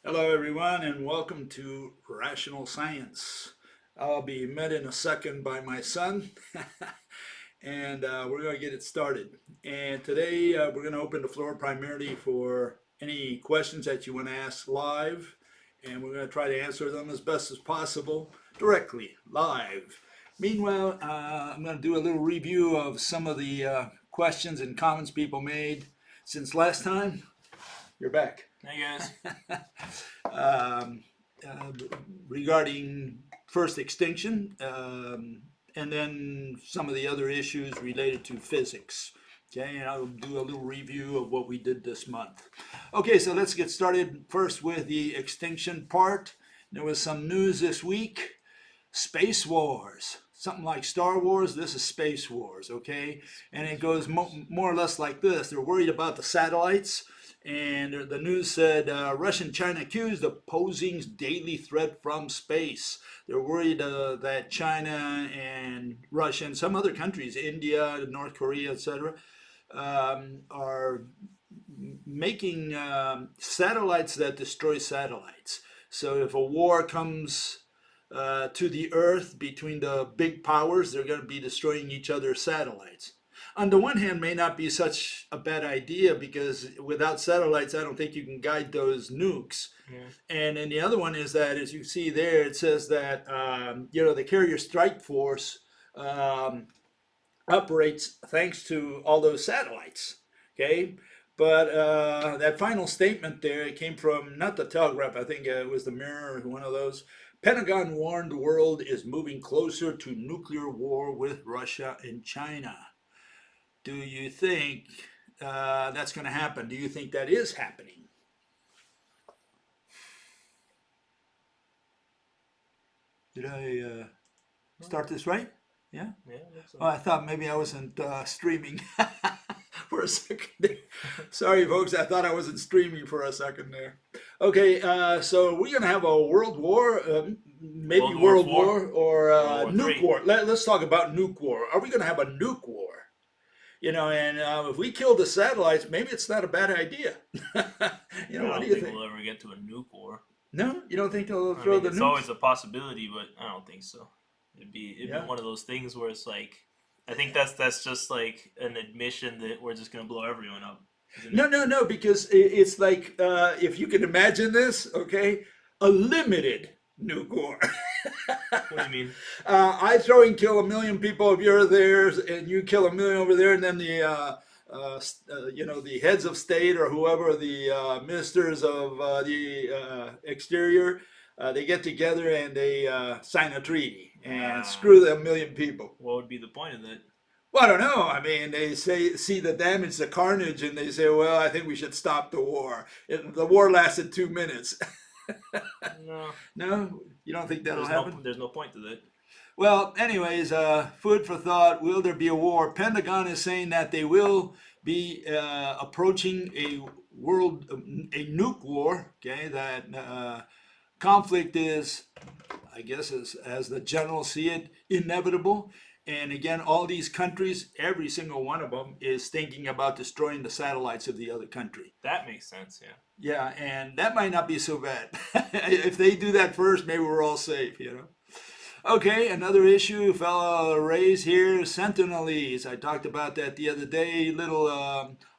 Hello, everyone, and welcome to Rational Science. I'll be met in a second by my son, and we're going to get it started. And today we're going to open the floor primarily for any questions that you want to ask live, and we're going to try to answer them as best as possible directly, live. Meanwhile, I'm going to do a little review of some of the questions and comments people made since last time. You're back. Hey guys. um, uh, Regarding first extinction, and then some of the other issues related to physics. Okay, and I'll do a little review of what we did this month. Okay, so let's get started first with the extinction part. There was some news this week. Space Wars. Something like Star Wars, this is Space Wars, okay? And it goes more or less like this. They're worried about the satellites, and the news said Russia and China accused of posing daily threat from space. They're worried that China and Russia and some other countries, India, North Korea, etc., are making satellites that destroy satellites. So if a war comes to the Earth between the big powers, they're going to be destroying each other's satellites. On the one hand, may not be such a bad idea because without satellites, I don't think you can guide those nukes. Yeah. And then the other one is that, as you see there, it says that the Carrier Strike Force operates thanks to all those satellites. Okay, but that final statement there, it came from not the Telegraph, I think it was the Mirror, one of those. Pentagon warned the world is moving closer to nuclear war with Russia and China. Do you think that's going to happen? Do you think that is happening? Did I start this right? Yeah? Yeah, that's Oh, I thought maybe I wasn't streaming for a second there. Sorry, folks. I thought I wasn't streaming for a second there. Okay, so we're going to have a world war, maybe World world War war or World War nuke III. war. Let's talk about nuke war. Are we going to have a nuke war? And if we kill the satellites, maybe it's not a bad idea. I What don't do you think think? we'll ever get to a nuke war. No, you don't think they'll I throw mean, the it's nukes? always a possibility, but I don't think so. It'd be Yeah. one of those things where it's like, I think that's just like an admission that we're just gonna blow everyone up. Isn't No, it? no, no, because it's like if you can imagine this, okay, a limited nuke war. What do you mean? I throw and kill 1 million people if you're there, and you kill 1 million over there, and then the heads of state or whoever, the ministers of the exterior, they get together and they sign a treaty and Uh, screw the 1 million people. what would be the point of that? Well, I don't know. I mean, they see the damage, the carnage, and they say, "Well, I think we should stop the war." The war lasted 2 minutes. No, No, you don't think that'll happen? there's no point to that. Well, anyways, food for thought. Will there be a war? Pentagon is saying that they will be approaching a a nuke war. Okay, that conflict is, I guess, as the generals see it, inevitable. And again, all these countries, every single one of them is thinking about destroying the satellites of the other country. That makes sense. Yeah. Yeah, and that might not be so bad. If they do that first, maybe we're all safe. Okay, another issue fella raised here, Sentinelese. I talked about that the other day, little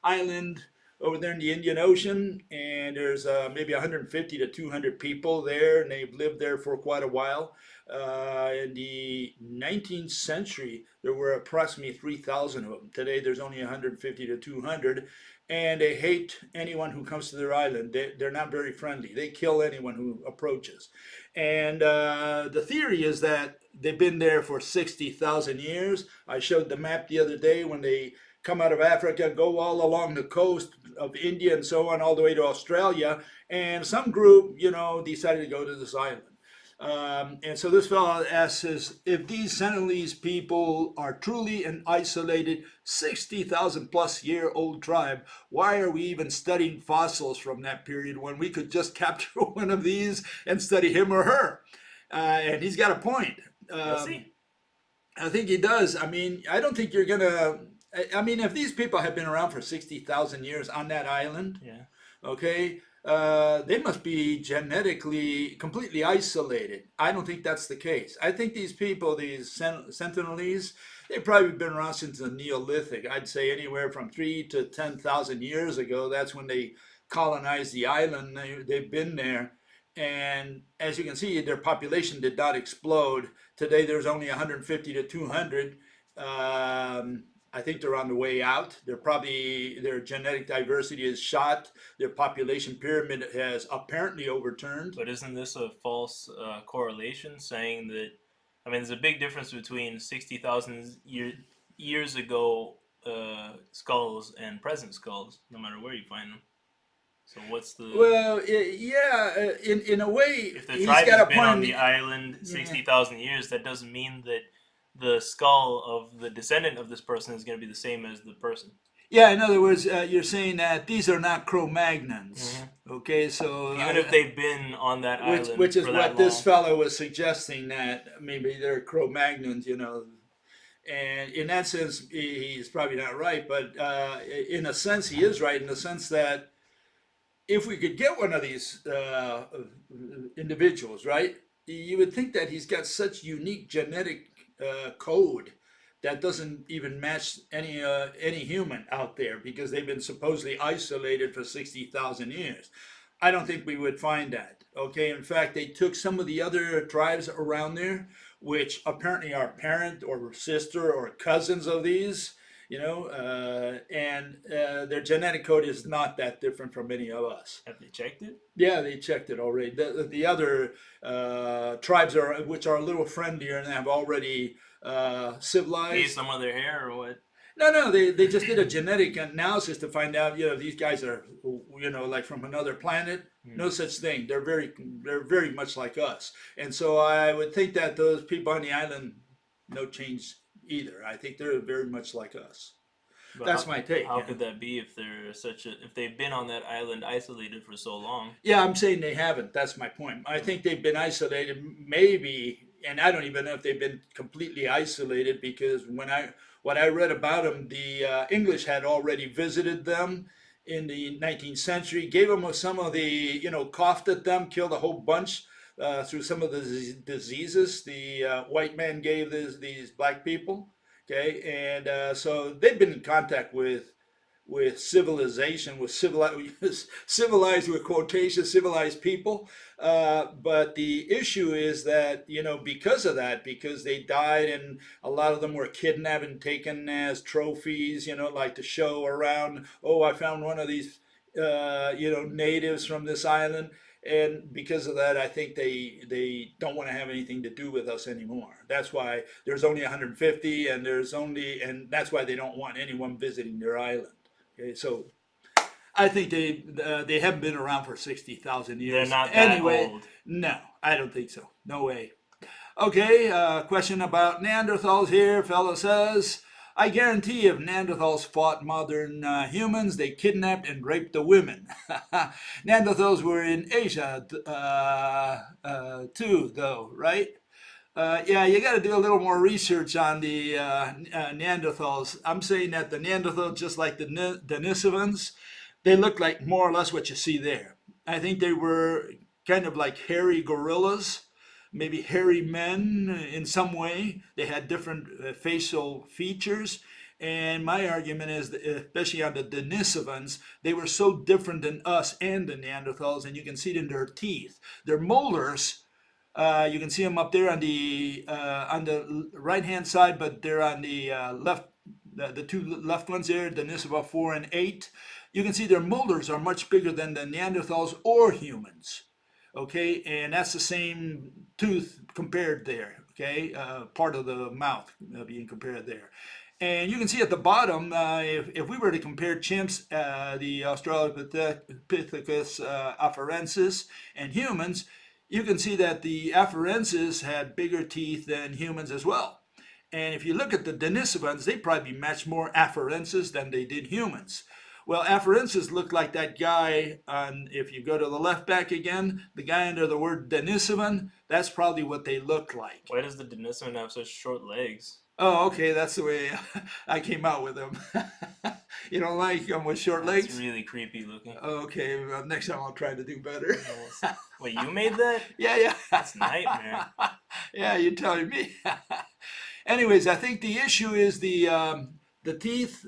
island over there in the Indian Ocean, and there's maybe 150 to 200 people there, and they've lived there for quite a while. In the 19th century, there were approximately 3,000 of them. Today, there's only 150 to 200, and they hate anyone who comes to their island. They're not very friendly. They kill anyone who approaches. And the theory is that they've been there for 60,000 years. I showed the map the other day when they come out of Africa, go all along the coast of India and so on, all the way to Australia. And some group, decided to go to this island. And so this fellow asks us if these Sentinelese people are truly an isolated 60,000 plus year old tribe, why are we even studying fossils from that period when we could just capture one of these and study him or her? And he's got a point. Let's see. I think he does. I mean, I don't think you're going to. I mean, if these people have been around for 60,000 years on that island, Yeah. okay, they must be genetically completely isolated. I don't think that's the case. I think these people, these Sentinelese, they've probably been around since the Neolithic. I'd say anywhere from 3 to 10,000 years ago. That's when they colonized the island. They've been there. And as you can see, their population did not explode. Today, there's only 150 to 200. I think they're on the way out. They're probably, their genetic diversity is shot. Their population pyramid has apparently overturned. But isn't this a false correlation saying that, I mean, there's a big difference between 60,000 years ago skulls and present skulls, no matter where you find them. So what's the... Well, yeah, in a way, If the he's tribe got has a been on point. the island 60,000 years, that doesn't mean that the skull of the descendant of this person is going to be the same as the person. Yeah, in other words, you're saying that these are not Cro-Magnons. Okay, so Even if they've been on that island which is for what that this long. fellow was suggesting, that maybe they're Cro-Magnons, And in that sense, he's probably not right, but in a sense, he is right in the sense that if we could get one of these individuals, right, you would think that he's got such unique genetic code that doesn't even match any human out there, because they've been supposedly isolated for 60,000 years. I don't think we would find that. Okay, in fact, they took some of the other tribes around there, which apparently are parent or sister or cousins of these, and their genetic code is not that different from any of us. Have they checked it? Yeah, they checked it already. The other tribes which are a little friendlier and have already Gave civilized. some of their hair or what? No, they just did a genetic analysis to find out, these guys are, like from another planet. No such thing. They're very much like us. And so I would think that those people on the island, no change either. I think they're very much like us. But That's my take. How Yeah. could that be if if they've been on that island isolated for so long? Yeah, I'm saying they haven't. That's my point. I think they've been isolated, maybe, and I don't even know if they've been completely isolated, because what I read about them, the English had already visited them in the 19th century, gave them some of the, coughed at them, killed a whole bunch through some of the diseases the white man gave these black people. Okay, and so they've been in contact with civilization, with civilized with quotation, civilized people. But the issue is that, because they died and a lot of them were kidnapped and taken as trophies, like to show around, oh, I found one of these, natives from this island. And because of that, I think they don't want to have anything to do with us anymore. That's why there's only 150, and that's why they don't want anyone visiting their island. Okay, so I think they haven't been around for 60,000 years. They're not that anyway. old. No, I don't think so. No way. Okay, question about Neanderthals here. Fellow says, I guarantee if Neanderthals fought modern humans, they kidnapped and raped the women. Neanderthals were in Asia too, though, right? Yeah, you got to do a little more research on the Neanderthals. I'm saying that the Neanderthals, just like the Denisovans, they look like more or less what you see there. I think they were kind of like hairy gorillas, maybe hairy men in some way. They had different facial features. And my argument is that, especially on the Denisovans, they were so different than us and the Neanderthals, and you can see it in their teeth. Their molars, you can see them up there on the right-hand side, but they're on the left, the two left ones there, Denisova 4 and 8. You can see their molars are much bigger than the Neanderthals or humans. Okay, and that's the same tooth compared there. Okay, part of the mouth being compared there. And you can see at the bottom, if we were to compare chimps, the Australopithecus afarensis, and humans, you can see that the afarensis had bigger teeth than humans as well. And if you look at the Denisovans, they probably matched more afarensis than they did humans. Well, afarensis looked like that guy on, if you go to the left back again, the guy under the word Denisovan, that's probably what they look like. Why does the Denisovan have such short legs? Oh, okay, that's the way I came out with them. You don't like them with short That's legs? really creepy looking. Okay, well, next time I'll try to do better. Wait, you made that? Yeah, yeah. That's nightmare. Yeah, you're telling me. Anyways, I think the issue is the teeth,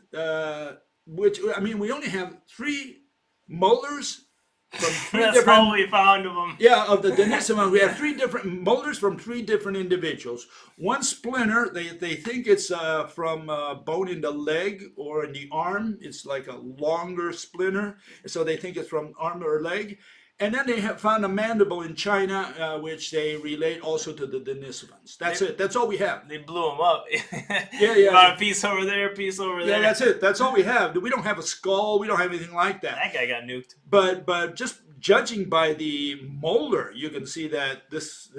which I mean, we only have three molars from three That's all different. we found of them. Yeah, of the Denisovans, we have three different molars from three different individuals. One splinter, they think it's from bone in the leg or in the arm. It's like a longer splinter, so they think it's from arm or leg. And then they have found a mandible in China, which they relate also to the Denisovans. That's it. That's all we have. They blew them up. Yeah, yeah. Got a piece over there, piece over there. Yeah, that's it. That's all we have. We don't have a skull. We don't have anything like that. That guy got nuked. But just judging by the molar, you can see that this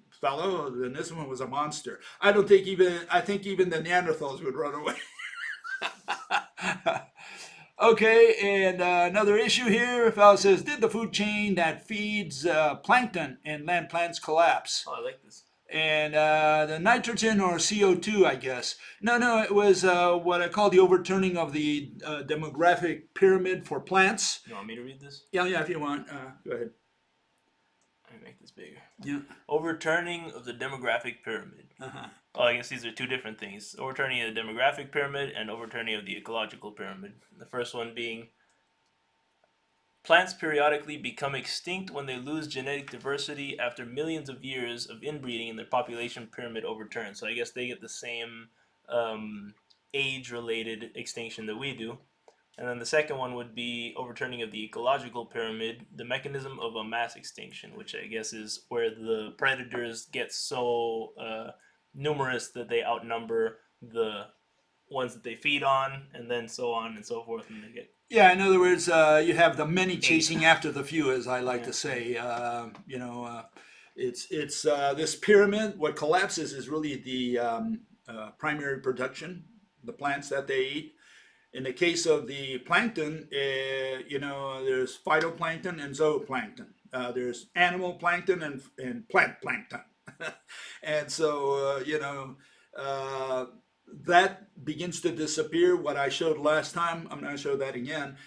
fellow, the Denisovan, was a monster. I think even the Neanderthals would run away. Okay, and another issue here. A fellow says, did the food chain that feeds plankton and land plants collapse? Oh, I like this. And the nitrogen or CO2, I guess. No, it was what I call the overturning of the demographic pyramid for plants. You want me to read this? Yeah, if you want. Go ahead. Let me make this bigger. Yeah. Overturning of the demographic pyramid. Uh-huh. Oh, I guess these are two different things. Overturning of the demographic pyramid and overturning of the ecological pyramid. The first one being plants periodically become extinct when they lose genetic diversity after millions of years of inbreeding and their population pyramid overturns. So I guess they get the same age-related extinction that we do. And then the second one would be overturning of the ecological pyramid, the mechanism of a mass extinction, which I guess is where the predators get so numerous that they outnumber the ones that they feed on, and then so on and so forth, and they get. Yeah, in other words, you have the many chasing after the few, as I like to say. It's this pyramid. What collapses is really the primary production, the plants that they eat. In the case of the plankton, there's phytoplankton and zooplankton. There's animal plankton and plant plankton. And so, that begins to disappear. What I showed last time, I'm going to show that again,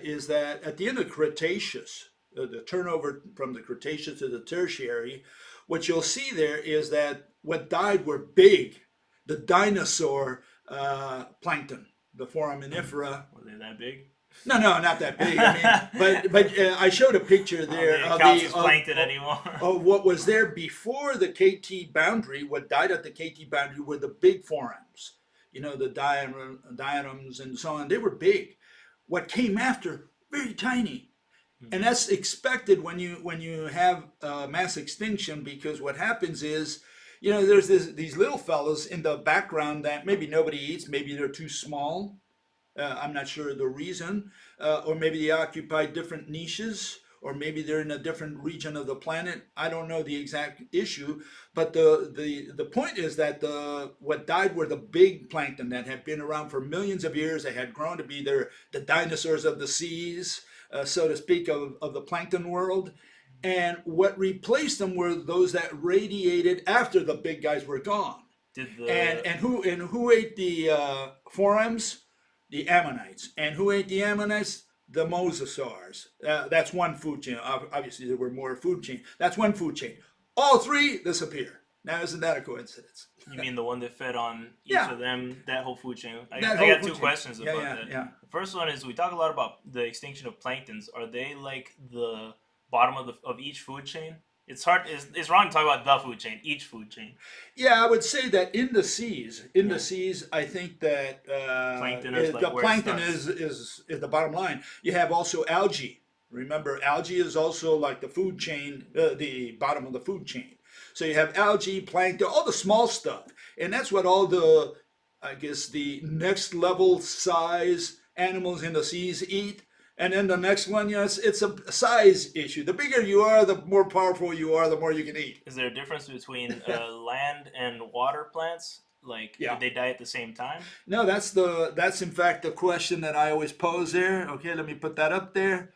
is that at the end of Cretaceous, the turnover from the Cretaceous to the Tertiary, what you'll see there is that what died were big, the dinosaur plankton. The foraminifera. Were they that big? No, not that big. I mean, but I showed a picture there of the plankton anymore. Of what was there before the KT boundary. What died at the KT boundary were the big forams. The diatoms and so on. They were big. What came after, very tiny. And that's expected when you have mass extinction, because what happens is, there's these little fellows in the background that maybe nobody eats. Maybe they're too small. I'm not sure the reason. Or maybe they occupy different niches. Or maybe they're in a different region of the planet. I don't know the exact issue. But the point is that what died were the big plankton that had been around for millions of years. They had grown to be the dinosaurs of the seas, so to speak, of the plankton world. And what replaced them were those that radiated after the big guys were gone. And who ate the forams? The ammonites. And who ate the ammonites? The mosasaurs. That's one food chain. Obviously, there were more food chain. That's one food chain. All three disappear. Now, isn't that a coincidence? You mean the one that fed on each of them, that whole food chain? I got two questions about that. Yeah. The first one is, we talk a lot about the extinction of planktons. Are they like the bottom of each food chain? It's hard. It's wrong to talk about the food chain. Each food chain. Yeah, I would say that in the seas, I think that plankton is the plankton is the bottom line. You have also algae. Remember, algae is also like the food chain, the bottom of the food chain. So you have algae, plankton, all the small stuff, and that's what all the next level size animals in the seas eat. And then the next one, it's a size issue. The bigger you are, the more powerful you are, the more you can eat. Is there a difference between land and water plants? Like, did they die at the same time? No, that's in fact the question that I always pose there. Okay, let me put that up there.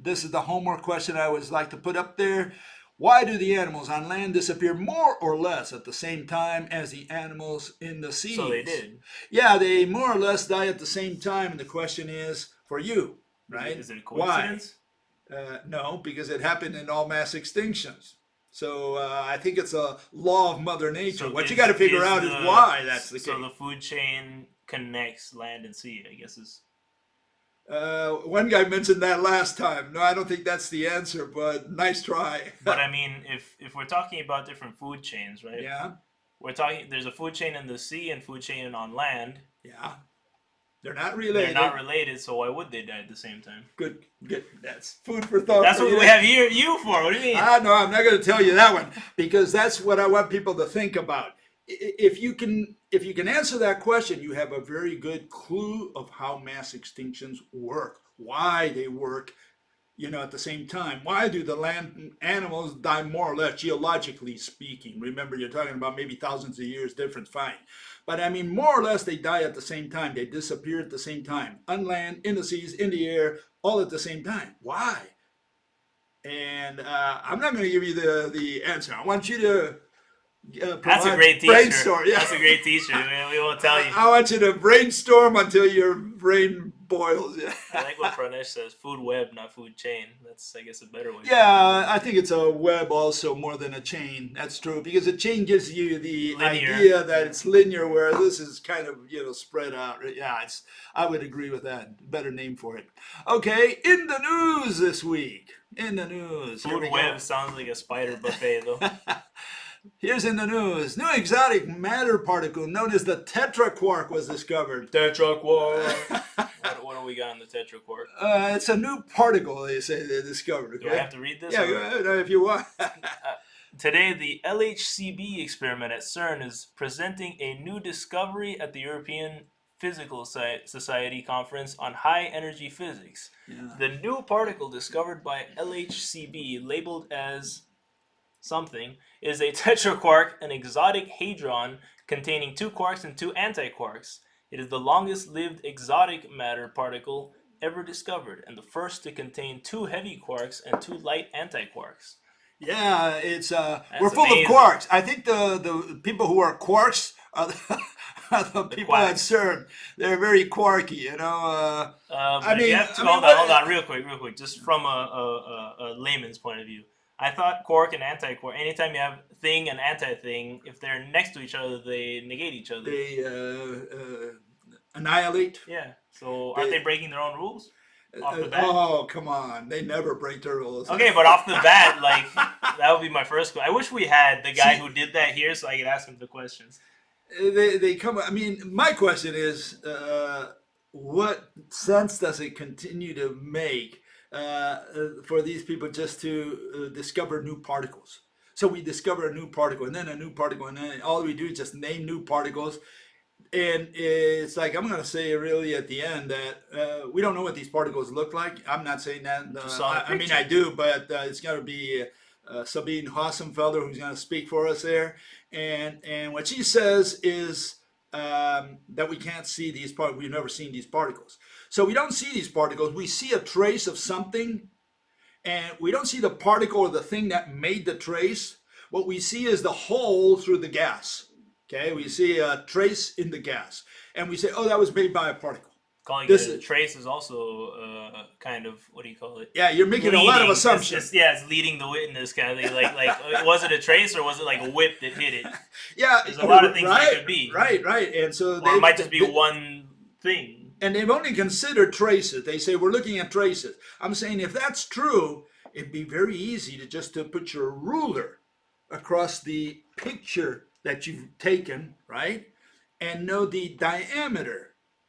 This is the homework question I always like to put up there. Why do the animals on land disappear more or less at the same time as the animals in the seas? So they did. Yeah, they more or less die at the same time, and the question is for you, right? Is it a Why? coincidence? No, because it happened in all mass extinctions. So I think it's a law of Mother Nature. So What you got to figure out is why that's the case. So the food chain connects land and sea, I guess is. One guy mentioned that last time. No, I don't think that's the answer, but nice try. But I mean, if we're talking about different food chains, right? Yeah. We're talking. There's a food chain in the sea and food chain on land. Yeah. They're not related. They're not related, so why would they die at the same time? Good. That's food for thought. That's what we have you for. What do you mean? No, I'm not going to tell you that one because that's what I want people to think about. If you can answer that question, you have a very good clue of how mass extinctions work, why they work, at the same time. Why do the land animals die more or less, geologically speaking? Remember, you're talking about maybe thousands of years difference, fine. But I mean, more or less, they die at the same time. They disappear at the same time. On land, in the seas, in the air, all at the same time. Why? And I'm not going to give you the answer. I want you to that's a great teacher. Brainstorm. Yeah. That's a great teacher. We won't tell you. I want you to brainstorm until your brain boils. Yeah. I like what Pranesh says. Food web, not food chain. That's, I guess, a better way. Yeah, I think it's a web also more than a chain. That's true because a chain gives you the Linear. idea that it's linear, where this is kind of spread out. Yeah, I would agree with that. Better name for it. Okay, in the news this week. In the news. Food web sounds like a spider buffet, though. Here's in the news. New exotic matter particle known as the tetraquark was discovered. Tetraquark. What do we got on the tetraquark? It's a new particle, they say they discovered. Okay? Do I have to read this? Yeah, go ahead if you want. Today, the LHCb experiment at CERN is presenting a new discovery at the European Physical Society Conference on High Energy Physics. Yeah. The new particle discovered by LHCb, labeled as something, is a tetraquark, an exotic hadron containing 2 quarks and 2 antiquarks. It is the longest lived exotic matter particle ever discovered and the first to contain 2 heavy quarks and 2 light antiquarks. Yeah, it's we're full of quarks. I think the people who are quarks are the people at CERN. They're very quarky, hold on, real quick, just from a layman's point of view. I thought quark and anti-quark, anytime you have thing and anti-thing, if they're next to each other, they negate each other. They annihilate. Yeah. So aren't they breaking their own rules? Off the bat? Oh, come on. They never break their rules. Okay, but off the bat, that would be my first question. I wish we had the guy who did that here so I could ask him the questions. My question is, what sense does it continue to make for these people just to discover new particles? So we discover a new particle and then a new particle, and then all we do is just name new particles. And it's like, I'm going to say really at the end that we don't know what these particles look like. I'm not saying that. I do, but it's going to be Sabine Hossenfelder who's going to speak for us there. And what she says is that we can't see these particles. We've never seen these particles. So we don't see these particles. We see a trace of something, and we don't see the particle or the thing that made the trace. What we see is the hole through the gas. Okay, we see a trace in the gas, and we say, oh, that was made by a particle. Calling it a trace is also kind of, what do you call it? Yeah, you're making a lot of assumptions. It's leading the witness kind of thing. Like was it a trace or was it like a whip that hit it? Yeah, there's a lot of things that could be. Right. And so it might just be one thing. And they've only considered traces. They say we're looking at traces. I'm saying if that's true, it'd be very easy to put your ruler across the picture that you've taken, right, and know the diameter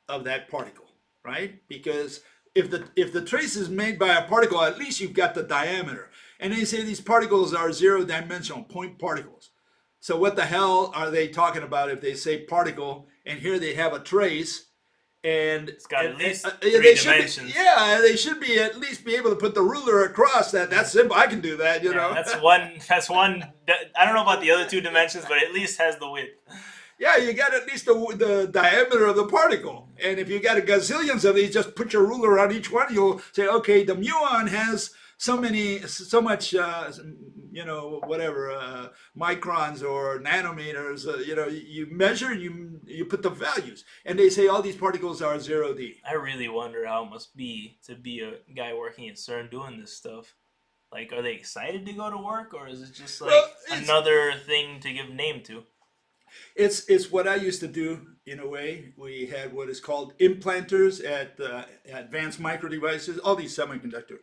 of that particle, right? Because if the trace is made by a particle, at least you've got the diameter. And they say these particles are zero-dimensional point particles. So what the hell are they talking about if they say particle, and here they have a trace, and it's got at least 3 dimensions. They should be at least be able to put the ruler across that. That's simple. I can do that, you know. That's one. I don't know about the other 2 dimensions, but at least has the width. Yeah, you got at least the diameter of the particle. And if you got a gazillions of these, just put your ruler on each one. You'll say, okay, the muon has so much whatever, microns or nanometers. You measure, you put the values, and they say all these particles are 0D. I really wonder how it must be to be a guy working at CERN doing this stuff. Like, are they excited to go to work, or is it just like Well, another thing to give name to? it's what I used to do in a way. We had what is called implanters at Advanced Micro Devices, all these semiconductor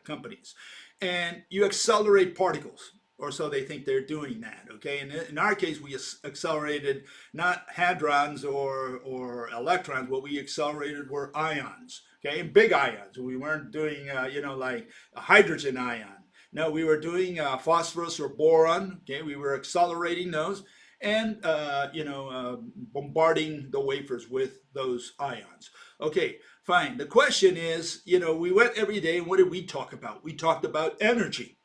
companies, and you accelerate particles, or so they think they're doing that. Okay, and in our case, we accelerated not hadrons or electrons. What we accelerated were ions. Okay, and big ions. We weren't doing like a hydrogen ion. No, we were doing phosphorus or boron. Okay, we were accelerating those and bombarding the wafers with those ions. Okay, fine. The question is, we went every day, and what did we talk about? We talked about energy.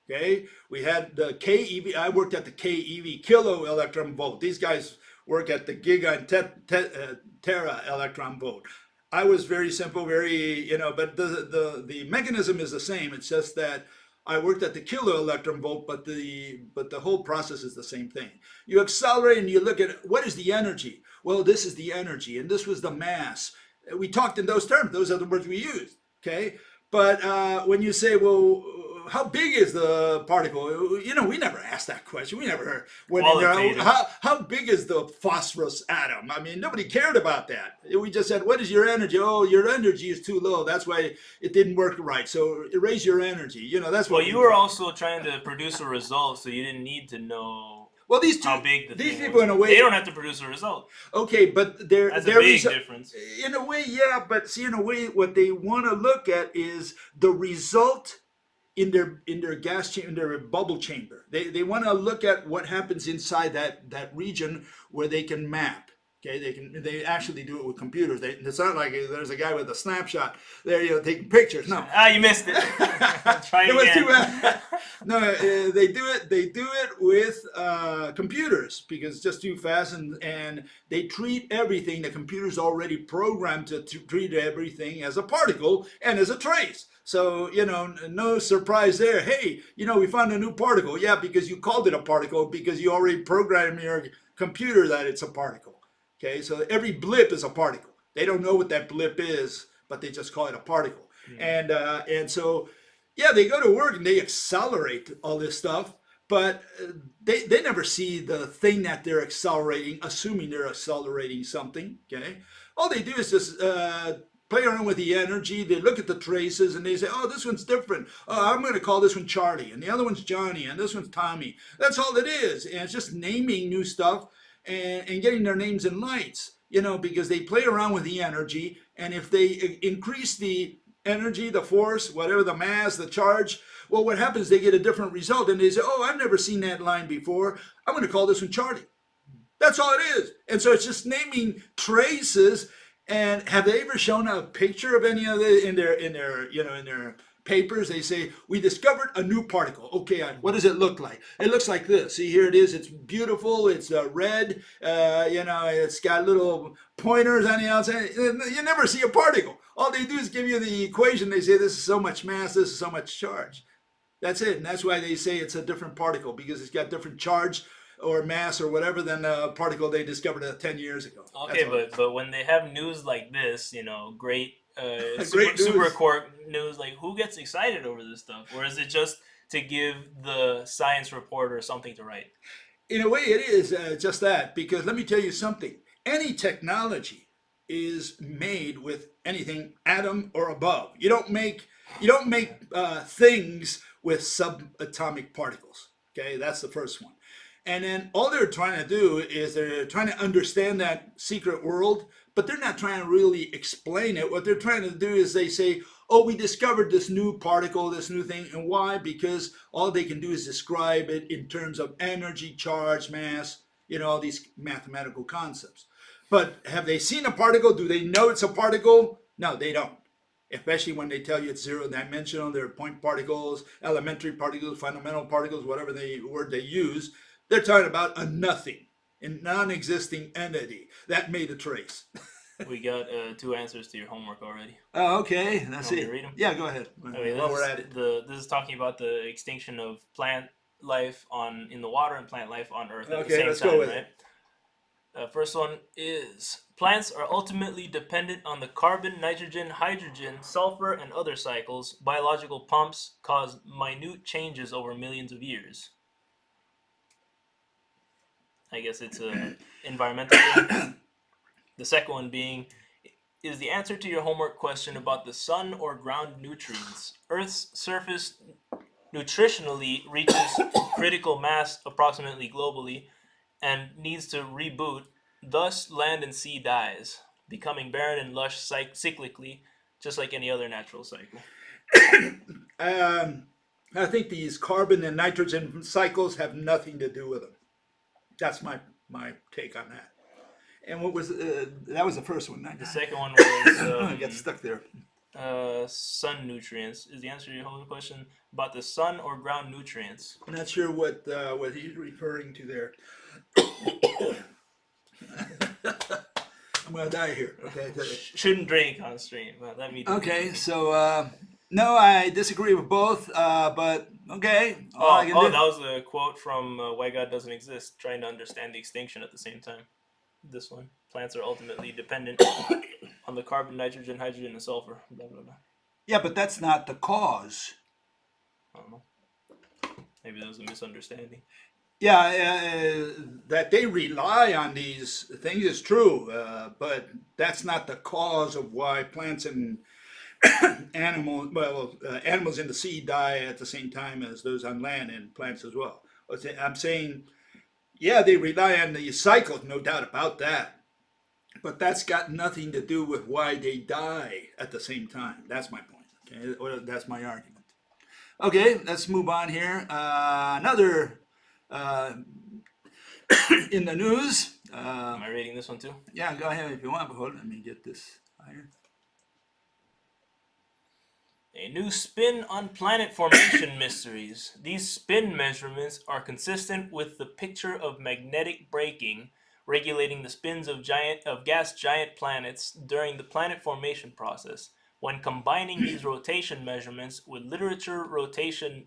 Okay, we had the KeV. I worked at the KeV, kilo electron volt. These guys work at the giga and tera electron volt. I was very simple, but the mechanism is the same. It's just that I worked at the kilo electron volt, but the whole process is the same thing. You accelerate and you look at what is the energy. Well, this is the energy, and this was the mass. We talked in those terms. Those are the words we used. Okay, but when you say, well, how big is the particle? We never asked that question. We never went in there. How big is the phosphorus atom? I mean, nobody cared about that. We just said, what is your energy? Oh, your energy is too low. That's why it didn't work right. So raise your energy. That's what. Well, you were also trying to produce a result, so you didn't need to know. Well, how big these people was. In a way, they don't have to produce a result. Okay, but that's a big difference. In a way, yeah, but see, in a way, what they want to look at is the result in their gas chamber, in their bubble chamber. They want to look at what happens inside that region where they can map. Okay, they actually do it with computers. It's not like there's a guy with a snapshot there, taking pictures. No. You missed it. Try it again. Was too bad. No, they do it with computers because it's just too fast, and they treat everything. The computer's already programmed to treat everything as a particle and as a trace. So, no surprise there. Hey, we found a new particle. Yeah, because you called it a particle because you already programmed your computer that it's a particle. Okay, so every blip is a particle. They don't know what that blip is, but they just call it a particle. And so, yeah, they go to work and they accelerate all this stuff, but they never see the thing that they're accelerating, assuming they're accelerating something. Okay, all they do is just play around with the energy. They look at the traces and they say, oh, this one's different. Oh, I'm going to call this one Charlie, and the other one's Johnny, and this one's Tommy. That's all it is. And it's just naming new stuff and getting their names in lights, because they play around with the energy. And if they increase the energy, the force, whatever, the mass, the charge, well, what happens, they get a different result. And they say, oh, I've never seen that line before. I'm going to call this one Charlie. That's all it is. And so it's just naming traces. And have they ever shown a picture of any of it in their papers? They say, we discovered a new particle. Okay, what does it look like? It looks like this. See, here it is. It's beautiful. It's red. It's got little pointers on the outside. You never see a particle. All they do is give you the equation. They say this is so much mass, this is so much charge. That's it. And that's why they say it's a different particle, because it's got different charge or mass or whatever than the particle they discovered 10 years ago. Okay, but when they have news like this, great Great super core news, like, who gets excited over this stuff? Or is it just to give the science reporter something to write? In a way, it is just that, because let me tell you something. Any technology is made with anything atom or above. You don't make things with subatomic particles. Okay, that's the first one. And then all they're trying to do is they're trying to understand that secret world, but they're not trying to really explain it. What they're trying to do is they say, oh, we discovered this new particle, this new thing. And why? Because all they can do is describe it in terms of energy, charge, mass, all these mathematical concepts. But have they seen a particle? Do they know it's a particle? No, they don't. Especially when they tell you it's zero dimensional, they're point particles, elementary particles, fundamental particles, whatever word they use. They're talking about a nothing, a non-existing entity that made a trace. We got two answers to your homework already. Oh, okay. Let's Want me see. to read 'em? Yeah, go ahead. Okay, While we're at it. this is talking about the extinction of plant life in the water and plant life on Earth at the Okay, same let's time, go with right? it. First one is plants are ultimately dependent on the carbon, nitrogen, hydrogen, sulfur, and other cycles. Biological pumps cause minute changes over millions of years. I guess it's a environmental thing. The second one being is the answer to your homework question about the sun or ground nutrients. Earth's surface nutritionally reaches critical mass approximately globally and needs to reboot. Thus, land and sea dies, becoming barren and lush cyclically, just like any other natural cycle. I think these carbon and nitrogen cycles have nothing to do with them. That's my take on that. And what was that was the first one. The second one I got was stuck there. sun nutrients. Is the answer to your whole question about the sun or ground nutrients? I'm not sure what he's referring to there. I'm gonna die here. Okay. Shouldn't drink on stream. Let me. Okay. So no, I disagree with both. But okay. All I can do. That was a quote from Why God Doesn't Exist, trying to understand the extinction at the same time. This one. Plants are ultimately dependent on the carbon, nitrogen, hydrogen, and sulfur. Blah, blah, blah. Yeah, but that's not the cause. I don't know. Maybe there was a misunderstanding. Yeah, that they rely on these things is true, but that's not the cause of why plants and animals in the sea die at the same time as those on land and plants as well. I'm saying, yeah, they rely on these cycles, no doubt about that, but that's got nothing to do with why they die at the same time. That's my point. Okay, or that's my argument. Okay, let's move on here. Another in the news. Am I reading this one too? Yeah, go ahead if you want, but hold on, let me get this higher. A new spin on planet formation mysteries. These spin measurements are consistent with the picture of magnetic braking, regulating the spins of gas giant planets during the planet formation process. When combining these rotation measurements with literature rotation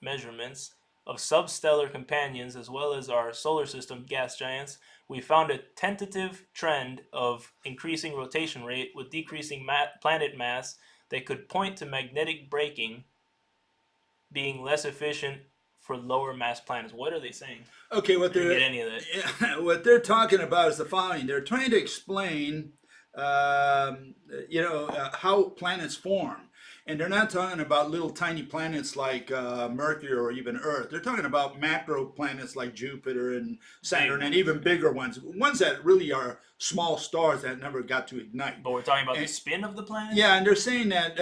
measurements of substellar companions as well as our solar system gas giants, we found a tentative trend of increasing rotation rate with decreasing planet mass that could point to magnetic braking being less efficient for lower mass planets. What are they saying? Okay, I didn't get any of that. what they're talking about is the following. They're trying to explain, how planets form. And they're not talking about little tiny planets like Mercury or even Earth. They're talking about macro planets like Jupiter and Saturn and even bigger ones that really are small stars that never got to ignite. But we're talking about the spin of the planet? Yeah, and they're saying that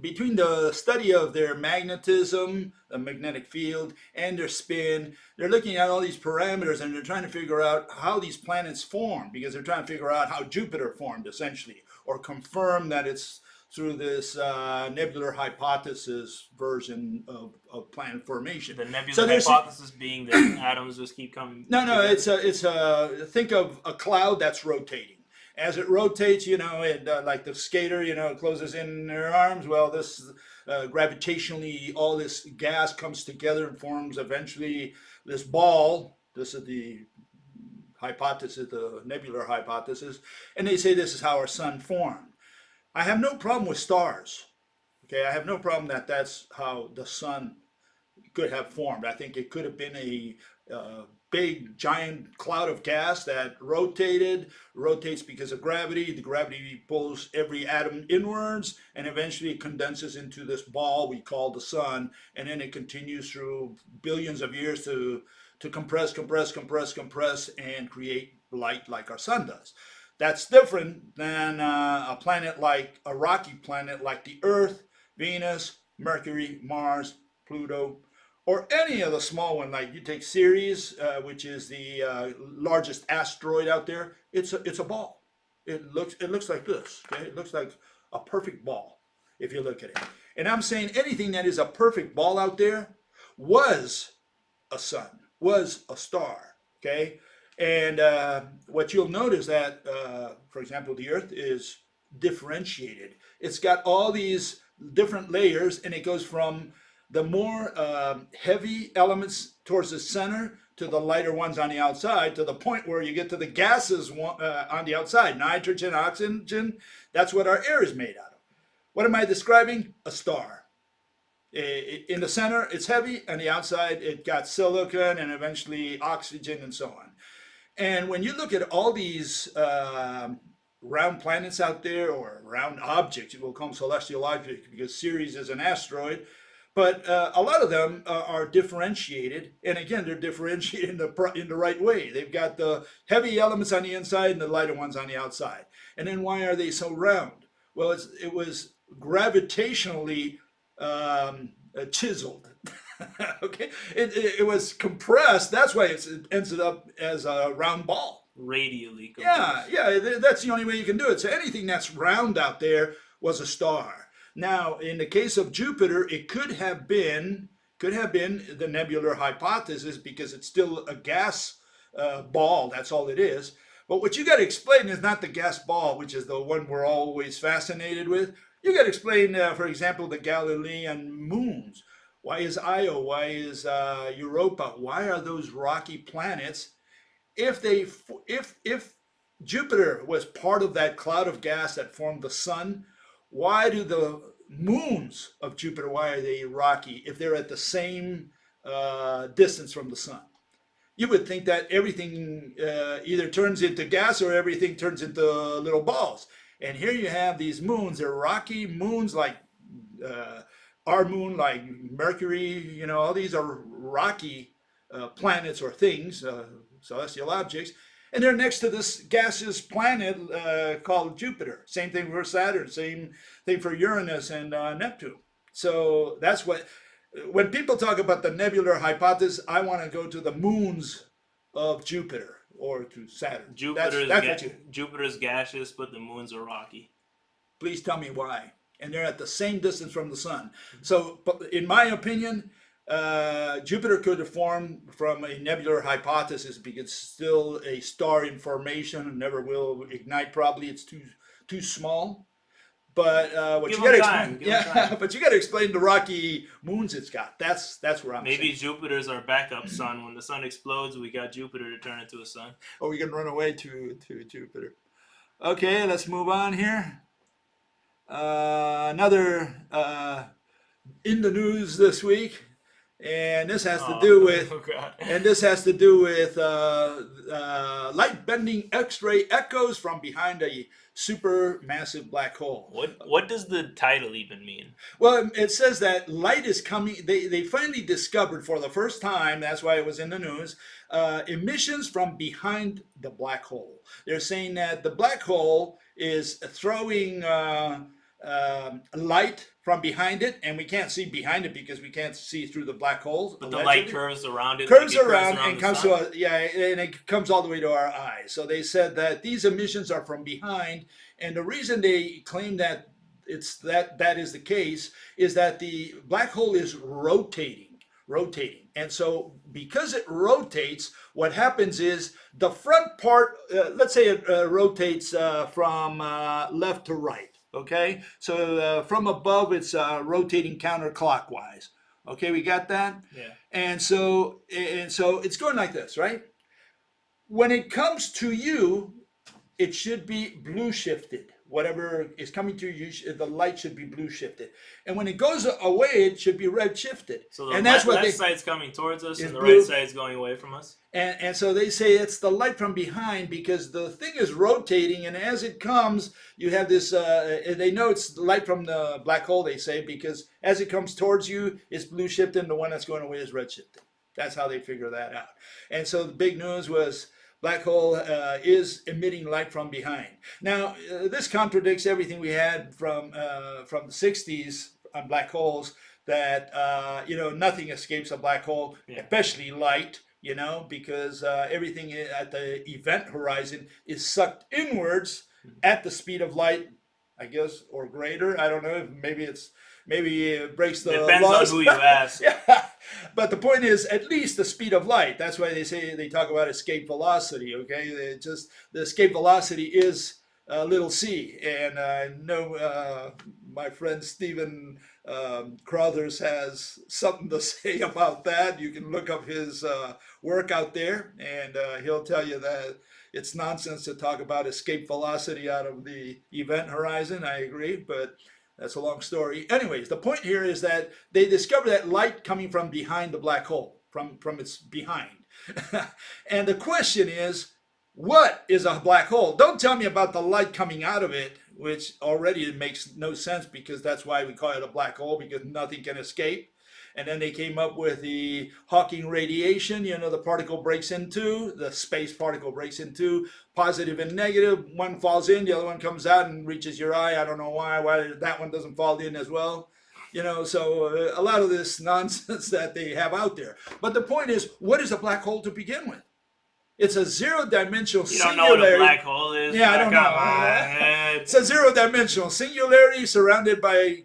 between the study of their magnetism, the magnetic field, and their spin, they're looking at all these parameters and they're trying to figure out how these planets form, because they're trying to figure out how Jupiter formed, essentially, or confirm that it's through this nebular hypothesis version of planet formation. The nebular hypothesis being that atoms just keep coming. No, it's a think of a cloud that's rotating. As it rotates, like the skater, closes in their arms. Well, this gravitationally, all this gas comes together and forms eventually this ball. This is the hypothesis, the nebular hypothesis, and they say this is how our sun formed. I have no problem with stars. Okay, I have no problem that that's how the sun could have formed. I think it could have been a big giant cloud of gas that rotates because of gravity. The gravity pulls every atom inwards and eventually condenses into this ball we call the sun, and then it continues through billions of years to compress and create light like our sun does. That's different than a planet like a rocky planet like the Earth, Venus, Mercury, Mars, Pluto, or any of the small one. Like you take Ceres, which is the largest asteroid out there. It's a ball. It looks like this. Okay, it looks like a perfect ball if you look at it. And I'm saying anything that is a perfect ball out there was a sun, was a star. Okay. And what you'll notice that, for example, the Earth is differentiated. It's got all these different layers, and it goes from the more heavy elements towards the center to the lighter ones on the outside, to the point where you get to the gases on the outside, nitrogen, oxygen. That's what our air is made out of. What am I describing? A star. In the center, it's heavy, and the outside, it got silicon and eventually oxygen and so on. And when you look at all these round planets out there, or round objects, we'll call them celestial objects because Ceres is an asteroid, but a lot of them are differentiated. And again, they're differentiated in the right way. They've got the heavy elements on the inside and the lighter ones on the outside. And then why are they so round? Well, it was gravitationally chiseled. Okay, it was compressed. That's why it ends up as a round ball. Radially Yeah, compressed. yeah. That's the only way you can do it. So anything that's round out there was a star. Now, in the case of Jupiter, it could have been the nebular hypothesis because it's still a gas ball. That's all it is. But what you got to explain is not the gas ball, which is the one we're always fascinated with. You got to explain, for example, the Galilean moons. Why is Io? Why is Europa? Why are those rocky planets? If Jupiter was part of that cloud of gas that formed the sun, why do the moons of Jupiter, why are they rocky if they're at the same distance from the sun? You would think that everything either turns into gas or everything turns into little balls. And here you have these moons. They're rocky moons like our moon, like Mercury. All these are rocky planets or things, celestial objects. And they're next to this gaseous planet called Jupiter. Same thing for Saturn. Same thing for Uranus and Neptune. So that's when people talk about the nebular hypothesis, I want to go to the moons of Jupiter or to Saturn. Jupiter's gaseous, but the moons are rocky. Please tell me why. And they're at the same distance from the sun. So, but in my opinion, Jupiter could have formed from a nebular hypothesis because it's still a star in formation and never will ignite. Probably it's too small. But what you got to explain, but you got to explain the rocky moons it's got. That's where I'm. Maybe Jupiter's our backup sun. When the sun explodes, we got Jupiter to turn into a sun. Or we can run away to Jupiter. Okay, let's move on here. Another in the news this week, and this has to do with light bending X-ray echoes from behind a supermassive black hole. What does the title even mean? Well, it says that light is coming. They finally discovered for the first time. That's why it was in the news. Emissions from behind the black hole. They're saying that the black hole is throwing light from behind it, and we can't see behind it because we can't see through the black holes. But the light curves around it. Curves around and comes to us, and it comes all the way to our eyes. So they said that these emissions are from behind, and the reason they claim that that is the case is that the black hole is rotating. And so because it rotates, what happens is the front part, let's say it rotates from left to right. Okay, so from above it's rotating counterclockwise. Okay, we got that? Yeah. And so it's going like this, right? When it comes to you, it should be blue shifted. Whatever is coming to you, the light should be blue shifted. And when it goes away, it should be red shifted. So the left side's coming towards us and the blue. right side's going away from us? And so they say it's the light from behind because the thing is rotating, and as it comes, you have this, they know it's the light from the black hole, they say, because as it comes towards you, it's blue shifted, and the one that's going away is red shifted. That's how they figure that out. And so the big news was black hole is emitting light from behind. Now, this contradicts everything we had from the 60s on black holes, that, nothing escapes a black hole, especially light. Because everything at the event horizon is sucked inwards at the speed of light, I guess, or greater. I don't know. Maybe it's maybe it breaks the Depends laws. on who you ask. Yeah, but the point is at least the speed of light. That's why they talk about escape velocity. Okay, the escape velocity is little c, and I know my friend Stephen Crothers has something to say about that. You can look up his work out there, and he'll tell you that it's nonsense to talk about escape velocity out of the event horizon. I agree, but that's a long story. Anyways, the point here is that they discover that light coming from behind the black hole, from its behind. And the question is, what is a black hole? Don't tell me about the light coming out of it, which already makes no sense, because that's why we call it a black hole, because nothing can escape. And then they came up with the Hawking radiation. The particle breaks into, the space particle breaks into positive and negative. One falls in, the other one comes out and reaches your eye. I don't know why that one doesn't fall in as well. So a lot of this nonsense that they have out there. But the point is, what is a black hole to begin with? It's a zero-dimensional singularity. You don't know what a black hole is? Yeah, I don't know. It's a zero-dimensional singularity surrounded by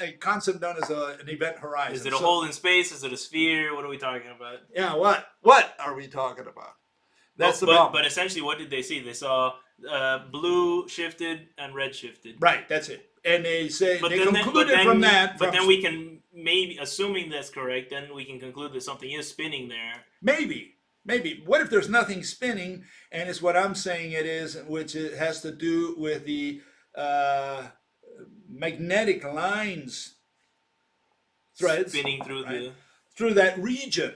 a concept known as an event horizon. Is it a hole in space? Is it a sphere? What are we talking about? Yeah, what are we talking about? That's the problem. But essentially, what did they see? They saw blue shifted and red shifted. Right, that's it. And they say concluded from that. But then we can maybe, assuming that's correct, then we can conclude that something is spinning there. Maybe. What if there's nothing spinning, and it's what I'm saying it is, which it has to do with the magnetic lines, threads spinning through through that region.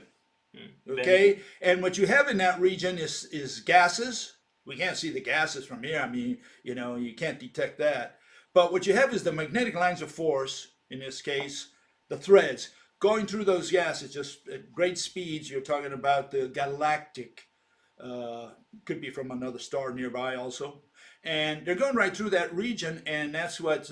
Okay, and what you have in that region is gases. We can't see the gases from here. I mean, you can't detect that. But what you have is the magnetic lines of force. In this case, the threads going through those gases just at great speeds. You're talking about the galactic, could be from another star nearby also. And they're going right through that region, and that's what's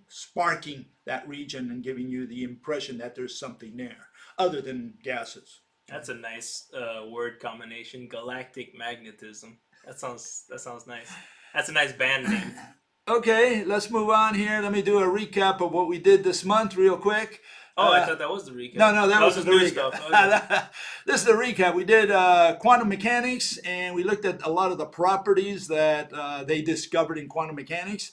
sparking that region and giving you the impression that there's something there other than gases. That's a nice word combination, galactic magnetism. That sounds nice. That's a nice band name. Okay, let's move on here. Let me do a recap of what we did this month real quick. Oh, I thought that was the recap. No, that wasn't the new recap. Stuff. Okay. This is the recap. We did quantum mechanics, and we looked at a lot of the properties that they discovered in quantum mechanics.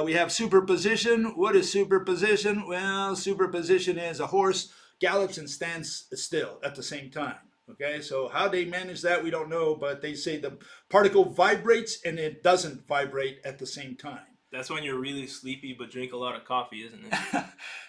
We have superposition. What is superposition? Well, superposition is a horse gallops and stands still at the same time. Okay, so how they manage that, we don't know, but they say the particle vibrates and it doesn't vibrate at the same time. That's when you're really sleepy but drink a lot of coffee, isn't it?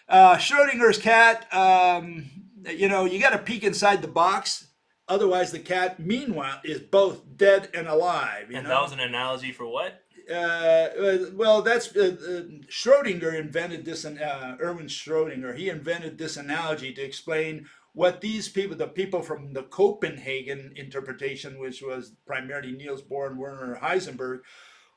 Schrodinger's cat, you got to peek inside the box. Otherwise, the cat, meanwhile, is both dead and alive. And that was an analogy for what? Well, that's Schrodinger invented this, Erwin Schrodinger, he invented this analogy to explain what these people, the people from the Copenhagen interpretation, which was primarily Niels Bohr and Werner Heisenberg,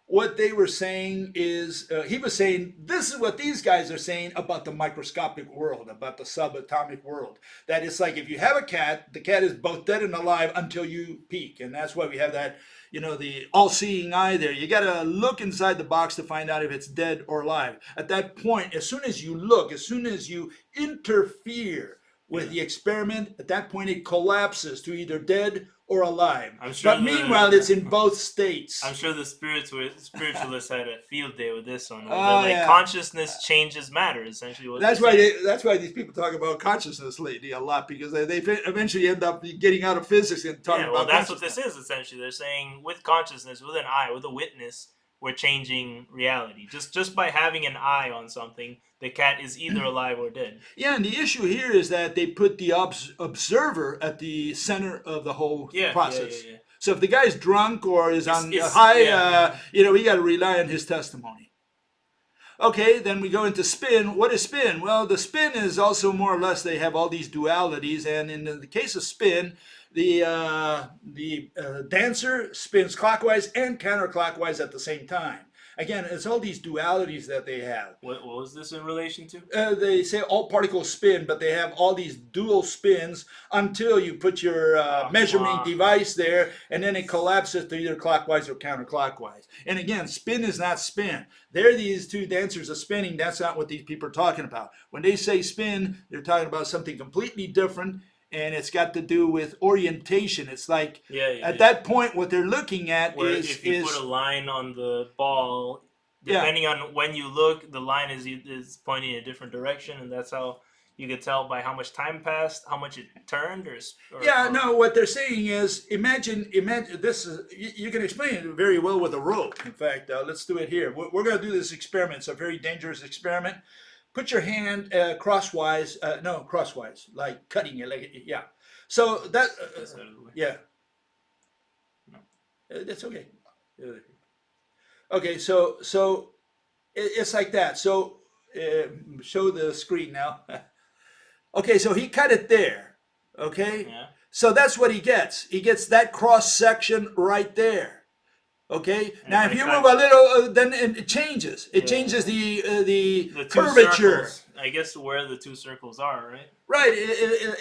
what they were saying is, he was saying, this is what these guys are saying about the microscopic world, about the subatomic world. That it's like if you have a cat, the cat is both dead and alive until you peek. And that's why we have that, the all-seeing eye there. You got to look inside the box to find out if it's dead or alive. At that point, as soon as you look, as soon as you interfere with the experiment, at that point it collapses to either dead or alive. But meanwhile, it's in both states. I'm sure the spiritualists had a field day with this one. Consciousness changes matter, essentially. That's why these people talk about consciousness lately a lot, because they eventually end up getting out of physics and talking about that's what this is, essentially. They're saying with consciousness, with an eye, with a witness, we're changing reality. Just by having an eye on something, the cat is either alive or dead. Yeah, and the issue here is that they put the observer at the center of the whole process. Yeah. So if the guy's drunk or is on high, we got to rely on his testimony. Okay, then we go into spin. What is spin? Well, the spin is also more or less, they have all these dualities, and in the case of spin, the dancer spins clockwise and counterclockwise at the same time. Again, it's all these dualities that they have. What was this in relation to? They say all particles spin, but they have all these dual spins until you put your measurement device there, and then it collapses to either clockwise or counterclockwise. And again, spin is not spin. They're these two dancers of spinning. That's not what these people are talking about. When they say spin, they're talking about something completely different, and it's got to do with orientation. It's like at that point, what they're looking at where is if you put a line on the ball, depending on when you look, the line is pointing in a different direction, and that's how you could tell by how much time passed, how much it turned, or no. What they're saying is, imagine this is you can explain it very well with a rope. In fact, let's do it here. We're going to do this experiment. It's a very dangerous experiment. Put your hand crosswise, like cutting it, So that, yeah, no, that's okay. Okay, so it's like that. So show the screen now. Okay, so he cut it there. Okay, yeah. So that's what he gets. He gets that cross section right there. Okay. And now, if you move a little, then it changes. It changes the curvature. Circles, I guess where the two circles are, right? Right.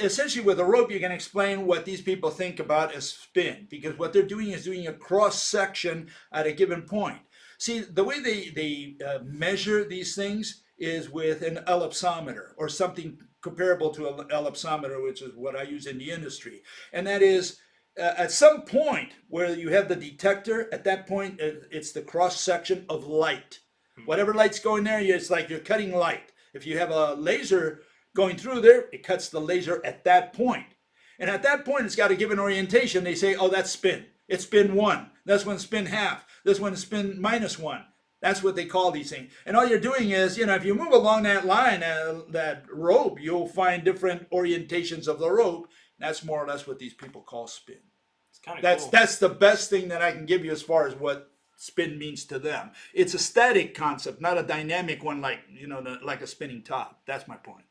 Essentially, with a rope, you can explain what these people think about as spin, because what they're doing is doing a cross section at a given point. See, the way they measure these things is with an ellipsometer or something comparable to an ellipsometer, which is what I use in the industry, and that is. At some point where you have the detector, at that point it's the cross section of light. Whatever light's going there, it's like you're cutting light. If you have a laser going through there, it cuts the laser at that point. And at that point, it's got a given orientation. They say, oh, that's spin. It's spin 1. That's when spin half. This one's spin -1. That's what they call these things. And all you're doing is, if you move along that line, that rope, you'll find different orientations of the rope. That's more or less what these people call spin. It's kind of cool. That's the best thing that I can give you as far as what spin means to them. It's a static concept, not a dynamic one like a spinning top. That's my point.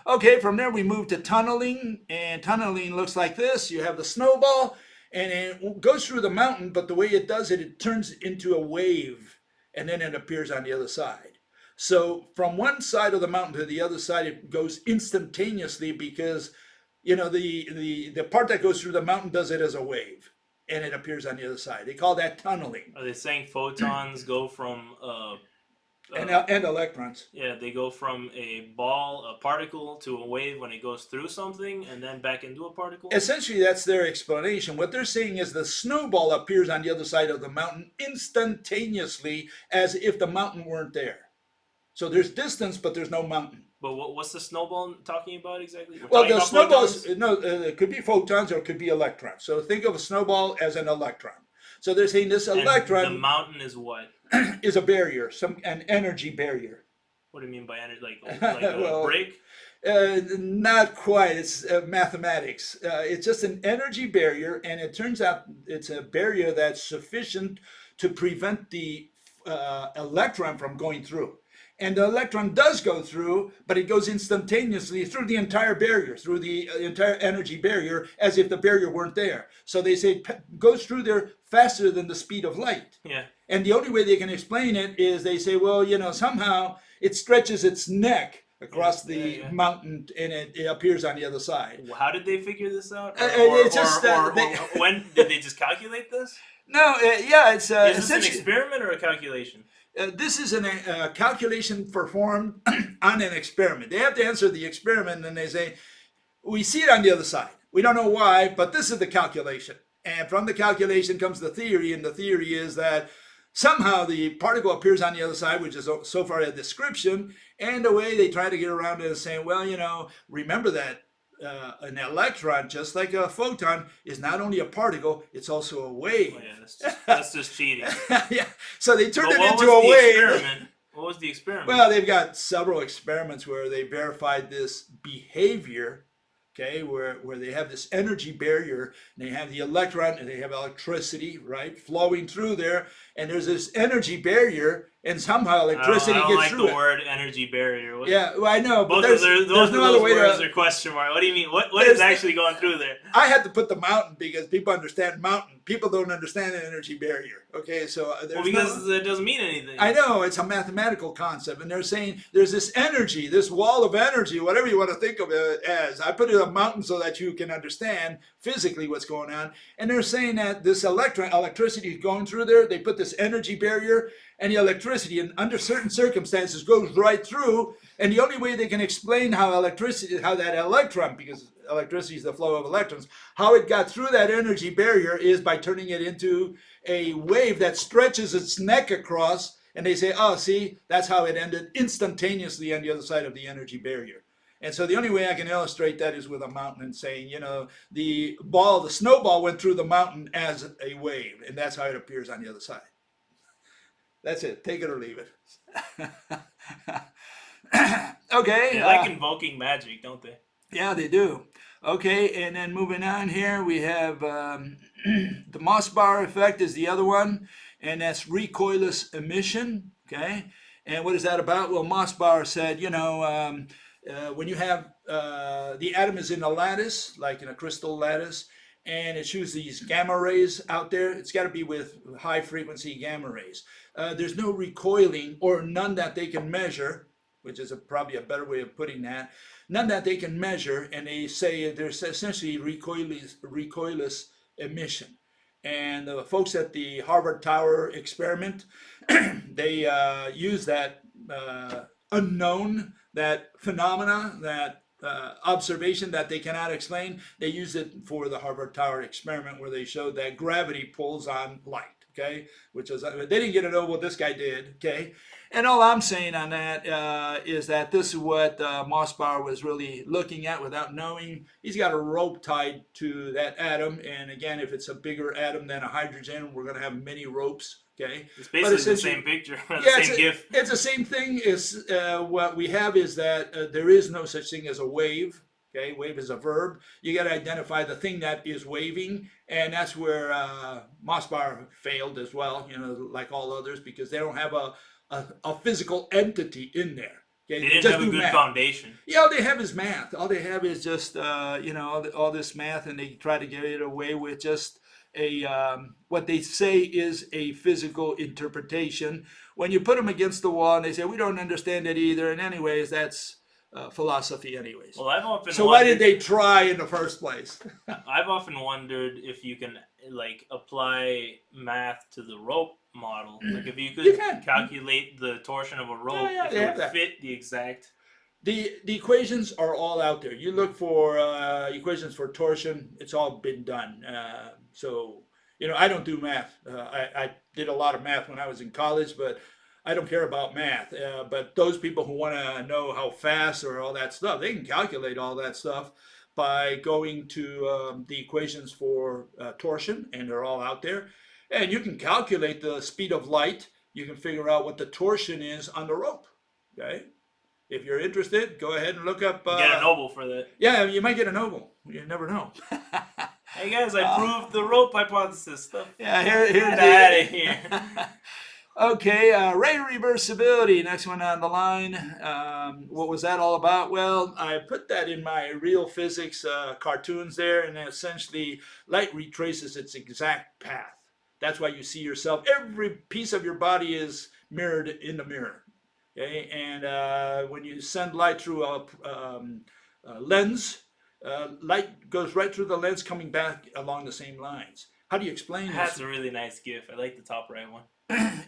Okay, from there we move to tunneling, and tunneling looks like this. You have the snowball, and it goes through the mountain, but the way it does it, it turns into a wave, and then it appears on the other side. So from one side of the mountain to the other side, it goes instantaneously because the part that goes through the mountain does it as a wave, and it appears on the other side. They call that tunneling. Are they saying photons go from and electrons? Yeah, they go from a particle to a wave when it goes through something, and then back into a particle? Essentially, that's their explanation. What they're saying is the snowball appears on the other side of the mountain instantaneously, as if the mountain weren't there. So there's distance, but there's no mountain. But what's the snowball talking about exactly? Well, the snowballs, it could be photons or it could be electrons. So think of a snowball as an electron. So they're saying this electron. And the mountain is what? Is a barrier, an energy barrier. What do you mean by energy? Like a break? Not quite. It's mathematics. It's just an energy barrier, and it turns out it's a barrier that's sufficient to prevent the electron from going through. And the electron does go through, but it goes instantaneously through the entire barrier, through the entire energy barrier, as if the barrier weren't there. So they say it goes through there faster than the speed of light. Yeah. And the only way they can explain it is they say, well, somehow it stretches its neck across the mountain, and it appears on the other side. How did they figure this out? When did they just calculate this? No, it's is this an experiment or a calculation? This is a calculation performed on an experiment. They have to answer the experiment, and they say, we see it on the other side. We don't know why, but this is the calculation. And from the calculation comes the theory, and the theory is that somehow the particle appears on the other side, which is so far a description, and the way they try to get around it is saying, well, remember that an electron, just like a photon, is not only a particle, it's also a wave. Oh, yeah, that's just cheating. Yeah. So they turned it into a wave. Experiment? What was the experiment? Well, they've got several experiments where they verified this behavior, okay, where they have this energy barrier, and they have the electron, and they have electricity, right, flowing through there, and there's this energy barrier, and somehow I electricity don't gets like through the it. word energy barrier. Yeah, well, I know, but Both there's of no other those way words to. are question mark. What do you mean? What is There's actually going through there? I had to put the mountain because people understand mountain. People don't understand an energy barrier. Okay, so Well, there's because no. it doesn't mean anything. I know it's a mathematical concept, and they're saying there's this energy, this wall of energy, whatever you want to think of it as. I put it a mountain so that you can understand physically what's going on. And they're saying that this electricity going through there, they put this energy barrier, and the electricity, and under certain circumstances, goes right through. And the only way they can explain how that electron, because electricity is the flow of electrons, how it got through that energy barrier is by turning it into a wave that stretches its neck across, and they say, oh, see, that's how it ended instantaneously on the other side of the energy barrier. And so the only way I can illustrate that is with a mountain and saying, the snowball went through the mountain as a wave, and that's how it appears on the other side. That's it. Take it or leave it. Okay. They like invoking magic, don't they? Yeah, they do. Okay, and then moving on here, we have the Mossbauer effect is the other one, and that's recoilless emission. Okay, and what is that about? Well, Mossbauer said, when you have the atom is in a lattice, like in a crystal lattice, and it shoots these gamma rays out there, it's got to be with high frequency gamma rays. There's no recoiling, or none that they can measure, which is probably a better way of putting that. None that they can measure, and they say there's essentially recoilless emission. And the folks at the Harvard Tower experiment, they use that unknown, that phenomena, that observation that they cannot explain. They use it for the Harvard Tower experiment, where they showed that gravity pulls on light. Okay, which is they didn't get it over. This guy did. Okay, and all I'm saying on that is that this is what Mossbauer was really looking at without knowing. He's got a rope tied to that atom, and again, if it's a bigger atom than a hydrogen, we're going to have many ropes. Okay, it's basically the same picture, same GIF. It's the same thing. Is what we have is that there is no such thing as a wave. Okay, wave is a verb. You got to identify the thing that is waving, and that's where Mossbauer failed as well. Like all others, because they don't have a physical entity in there. Okay? They didn't have a good foundation. Yeah, all they have is math. All they have is just all this math, and they try to get it away with just a what they say is a physical interpretation. When you put them against the wall, and they say we don't understand it either, and anyways, that's philosophy anyways. Well, I've often so why did they try in the first place? I've often wondered if you can apply math to the rope model. Like if you could calculate the torsion of a rope, if it would fit the exact. The equations are all out there. You look for equations for torsion, it's all been done. So I don't do math. I did a lot of math when I was in college, but I don't care about math, but those people who want to know how fast or all that stuff, they can calculate all that stuff by going to the equations for torsion, and they're all out there. And you can calculate the speed of light. You can figure out what the torsion is on the rope. Okay, if you're interested, go ahead and look up. Get a Nobel for that. Yeah, you might get a Nobel. You never know. Hey guys, I proved the rope hypothesis stuff. Yeah, here's out of here. Okay, ray reversibility, next one on the line. What was that all about? Well, I put that in my real physics cartoons there, and essentially light retraces its exact path. That's why you see yourself. Every piece of your body is mirrored in the mirror. Okay, and when you send light through a lens, light goes right through the lens, coming back along the same lines. How do you explain this? That's a really nice GIF. I like the top right one.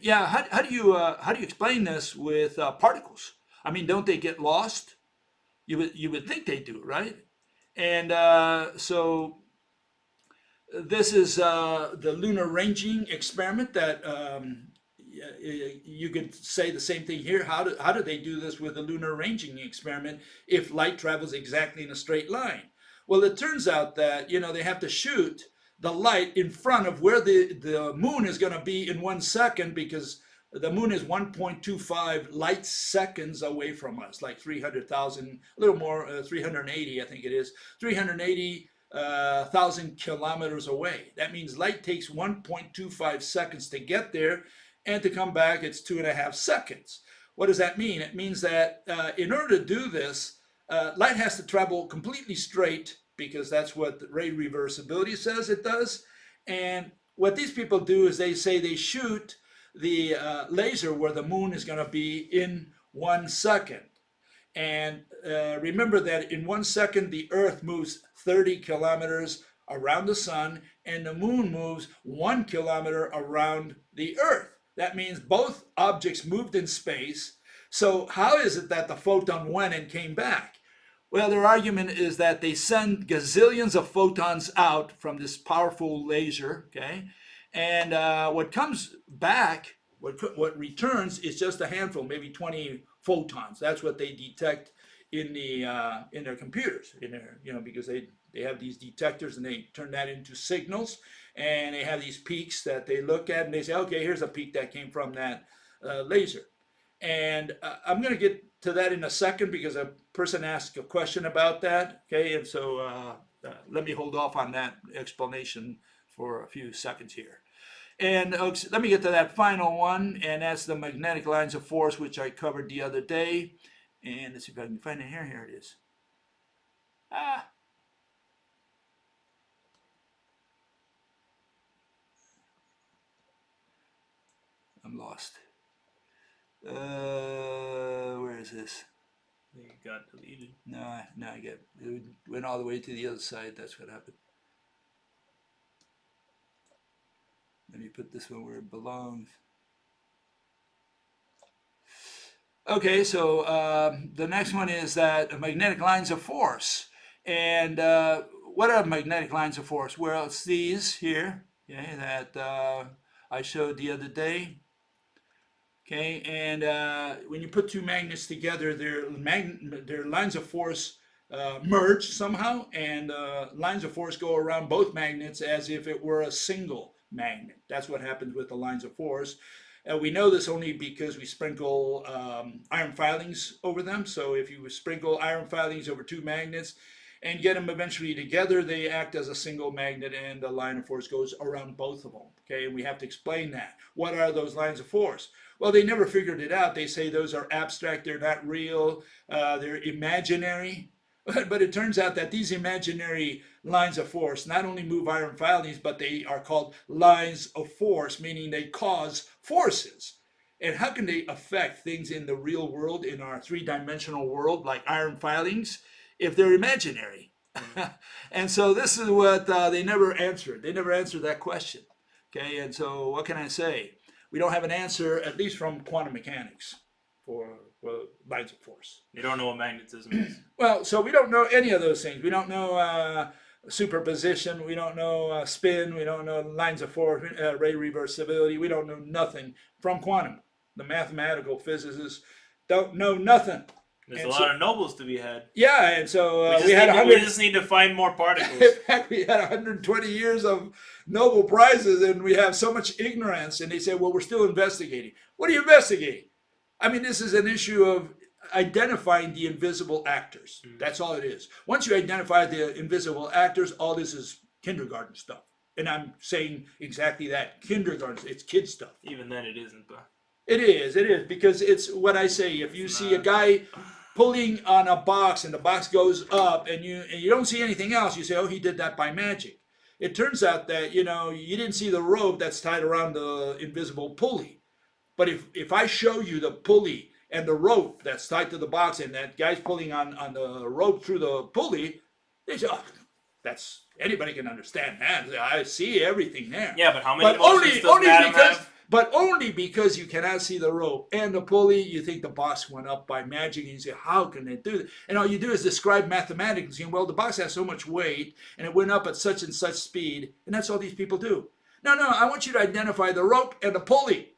Yeah, how do you explain this with particles? I mean, don't they get lost? You would think they do, right? And so this is the lunar ranging experiment that you could say the same thing here. How do they do this with the lunar ranging experiment if light travels exactly in a straight line? Well, it turns out that they have to shoot the light in front of where the moon is going to be in 1 second, because the moon is 1.25 light seconds away from us, like 300,000, a little more, 380, I think it is, 380,000 kilometers away. That means light takes 1.25 seconds to get there, and to come back, it's 2.5 seconds. What does that mean? It means that in order to do this, light has to travel completely straight because that's what the ray reversibility says it does. And what these people do is they say they shoot the laser where the moon is going to be in 1 second. And remember that in 1 second, the Earth moves 30 kilometers around the sun, and the moon moves 1 kilometer around the Earth. That means both objects moved in space. So how is it that the photon went and came back? Well, their argument is that they send gazillions of photons out from this powerful laser, okay? And what comes back, what returns is just a handful, maybe 20 photons. That's what they detect in their computers, because they have these detectors and they turn that into signals, and they have these peaks that they look at and they say, okay, here's a peak that came from that laser. And I'm going to get to that in a second because a person asked a question about that, okay? And so let me hold off on that explanation for a few seconds here. And let me get to that final one, and that's the magnetic lines of force, which I covered the other day. And let's see if I can find it here. Here it is. I'm lost. Where is this? It got deleted. No, I get it went all the way to the other side. That's what happened. Let me put this one where it belongs. Okay, so the next one is that magnetic lines of force. And what are magnetic lines of force? Well, it's these here, okay, that I showed the other day. Okay, and when you put two magnets together, their lines of force merge somehow, and lines of force go around both magnets as if it were a single magnet. That's what happens with the lines of force. We know this only because we sprinkle iron filings over them. So if you sprinkle iron filings over two magnets and get them eventually together, they act as a single magnet, and the line of force goes around both of them. Okay, and we have to explain that. What are those lines of force? Well, they never figured it out. They say those are abstract, they're not real, they're imaginary. But it turns out that these imaginary lines of force not only move iron filings, but they are called lines of force, meaning they cause forces. And how can they affect things in the real world, in our three-dimensional world, like iron filings, if they're imaginary? And so this is what they never answered. They never answered that question. Okay, and so what can I say? We don't have an answer, at least from quantum mechanics, for lines of force. You don't know what magnetism is. Well, so we don't know any of those things. We don't know superposition. We don't know spin. We don't know lines of force, ray reversibility. We don't know nothing from quantum. The mathematical physicists don't know nothing. There's a lot of nobles to be had. Yeah, and so we just need to find more particles. In fact, we had 120 years of Nobel Prizes, and we have so much ignorance. And they say, well, we're still investigating. What are you investigating? I mean, this is an issue of identifying the invisible actors. That's all it is. Once you identify the invisible actors, all this is kindergarten stuff. And I'm saying exactly that. Kindergarten, it's kid stuff. Even then it isn't, though. It is, because it's what I say. If you see a guy pulling on a box and the box goes up and you don't see anything else, you say, oh, he did that by magic. It turns out that, you didn't see the rope that's tied around the invisible pulley. But if I show you the pulley and the rope that's tied to the box and that guy's pulling on the rope through the pulley, they say, oh, that's, anybody can understand that. I see everything there. Yeah, but how many motions does Adam have? But only because you cannot see the rope and the pulley, you think the box went up by magic, and you say, how can they do that? And all you do is describe mathematics, saying, well, the box has so much weight, and it went up at such and such speed, and that's all these people do. No, I want you to identify the rope and the pulley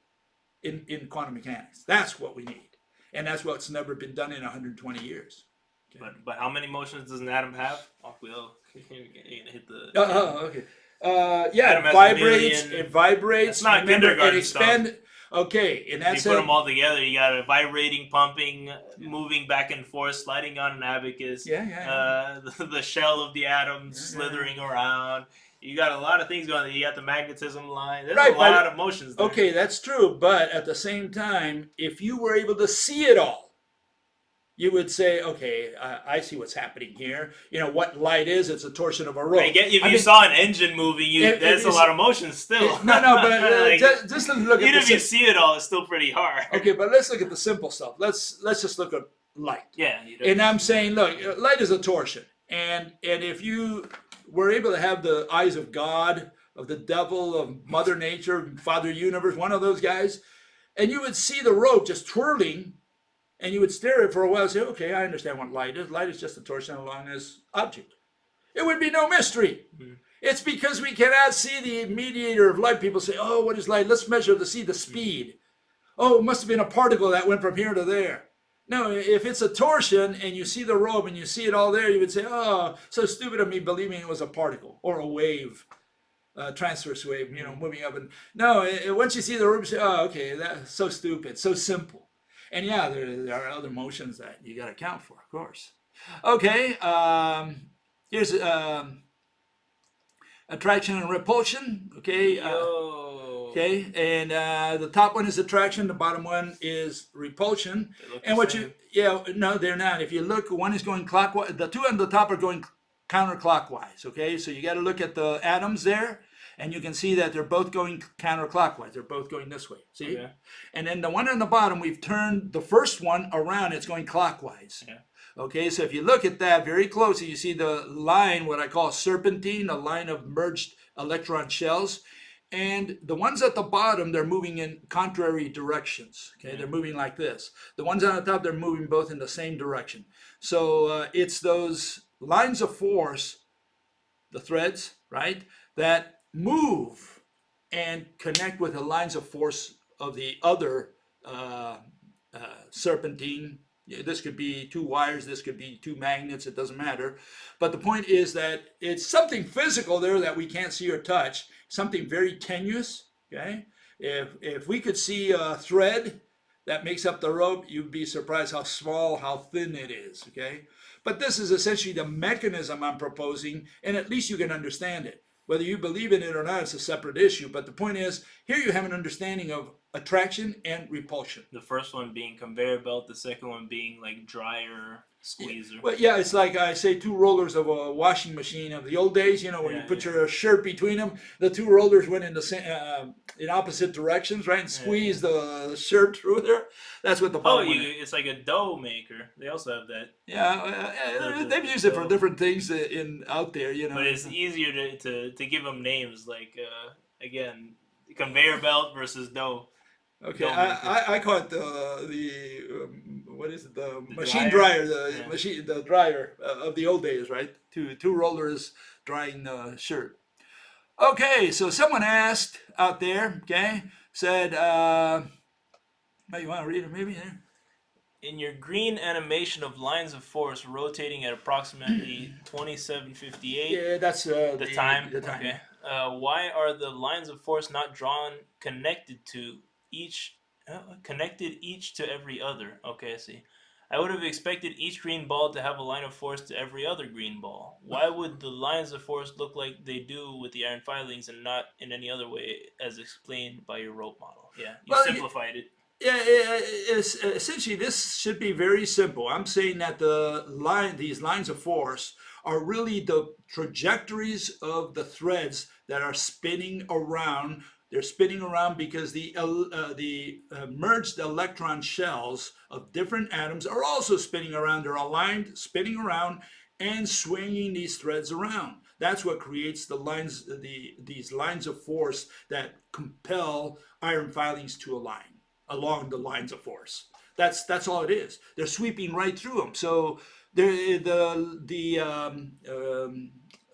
in quantum mechanics. That's what we need. And that's what's never been done in 120 years. Okay. But how many motions does an atom have? Oh, we'll hit the... okay. It vibrates. It's not kindergarten stuff. Okay, and that's you put them all together. You got a vibrating, pumping, moving back and forth, sliding on an abacus. The shell of the atom slithering around. You got a lot of things going on. You got the magnetism line. There's Right, a but- lot of motions there. Okay, that's true. But at the same time, if you were able to see it all, you would say, okay, I see what's happening here. You know what light is? It's a torsion of a rope. I get if I you mean, saw an engine moving, if there's a you lot of motion still. no, but Like, just look at even if you the see it all, it's still pretty hard. okay, but let's look at the simple stuff. Let's just look at light. Yeah. And I'm saying, look, light is a torsion, and if you were able to have the eyes of God, of the devil, of Mother Nature, Father Universe, one of those guys, and you would see the rope just twirling. And you would stare at it for a while and say, okay, I understand what light is. Light is just a torsion along this object. It would be no mystery. Mm-hmm. It's because we cannot see the mediator of light. People say, oh, what is light? Let's measure to see the speed. Oh, it must have been a particle that went from here to there. No, if it's a torsion and you see the rope and you see it all there, you would say, oh, so stupid of me believing it was a particle or a wave. Transverse wave, moving up. And no, once you see the rope, you say, oh, okay, that's so stupid, so simple. And yeah, there are other motions that you got to account for, of course. Okay, here's attraction and repulsion. Okay, okay, and the top one is attraction, the bottom one is repulsion. And what same. No, they're not. If you look, one is going clockwise. The two on the top are going counterclockwise. Okay, so you got to look at the atoms there. And you can see that they're both going counterclockwise. They're both going this way. See? Okay. And then the one on the bottom, we've turned the first one around. It's going clockwise. Yeah. Okay, so if you look at that very closely, you see the line, what I call serpentine, a line of merged electron shells. And the ones at the bottom, they're moving in contrary directions. Okay, yeah. They're moving like this. The ones on the top, they're moving both in the same direction. So it's those lines of force, the threads, right, that move and connect with the lines of force of the other serpentine. This could be two wires, this could be two magnets, it doesn't matter. But the point is that it's something physical there that we can't see or touch, something very tenuous, okay? If we could see a thread that makes up the rope, you'd be surprised how small, how thin it is, okay? But this is essentially the mechanism I'm proposing, and at least you can understand it. Whether you believe in it or not, it's a separate issue. But the point is, here you have an understanding of attraction and repulsion. The first one being conveyor belt, the second one being like dryer squeezer. Well, yeah, it's like I say, two rollers of a washing machine of the old days. Where you put your shirt between them. The two rollers went in opposite directions, right, and squeeze the shirt through there. That's what the bottom one is. It's like a dough maker. They also have that. Yeah, they've used it for different things out there. But it's easier to give them names like again, conveyor belt versus dough. Okay, I call it what is it? The machine dryer, the dryer of the old days, right? Two rollers drying the shirt. Okay, so someone asked out there, okay, said, you want to read it maybe? Yeah. In your green animation of lines of force rotating at approximately 2758. Yeah, that's the time. Okay. Why are the lines of force not drawn connected each to every other? Okay, I see. I would have expected each green ball to have a line of force to every other green ball. Why would the lines of force look like they do with the iron filings and not in any other way as explained by your rope model? Yeah, you simplified it. Yeah, essentially this should be very simple. I'm saying that these lines of force are really the trajectories of the threads that are spinning around. They're spinning around because the merged electron shells of different atoms are also spinning around. They're aligned, spinning around, and swinging these threads around. That's what creates the lines, these lines of force that compel iron filings to align along the lines of force. That's all it is. They're sweeping right through them. So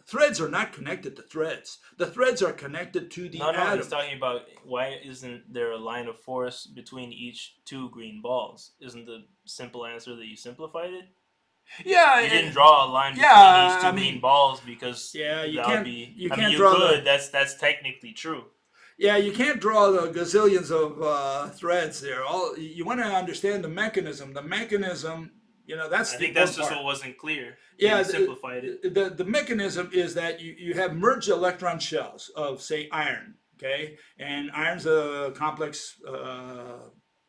threads are not connected to threads. The threads are connected to the atoms. No, he's talking about why isn't there a line of force between each two green balls? Isn't the simple answer that you simplified it? Yeah, you didn't draw a line between each two green balls because you could. That's technically true. Yeah, you can't draw the gazillions of threads there. You want to understand the mechanism. The mechanism, That's I the think that's important just part. what wasn't clear. Yeah, You simplified it. the mechanism is that you have merged electron shells of, say, iron, okay? And iron's a complex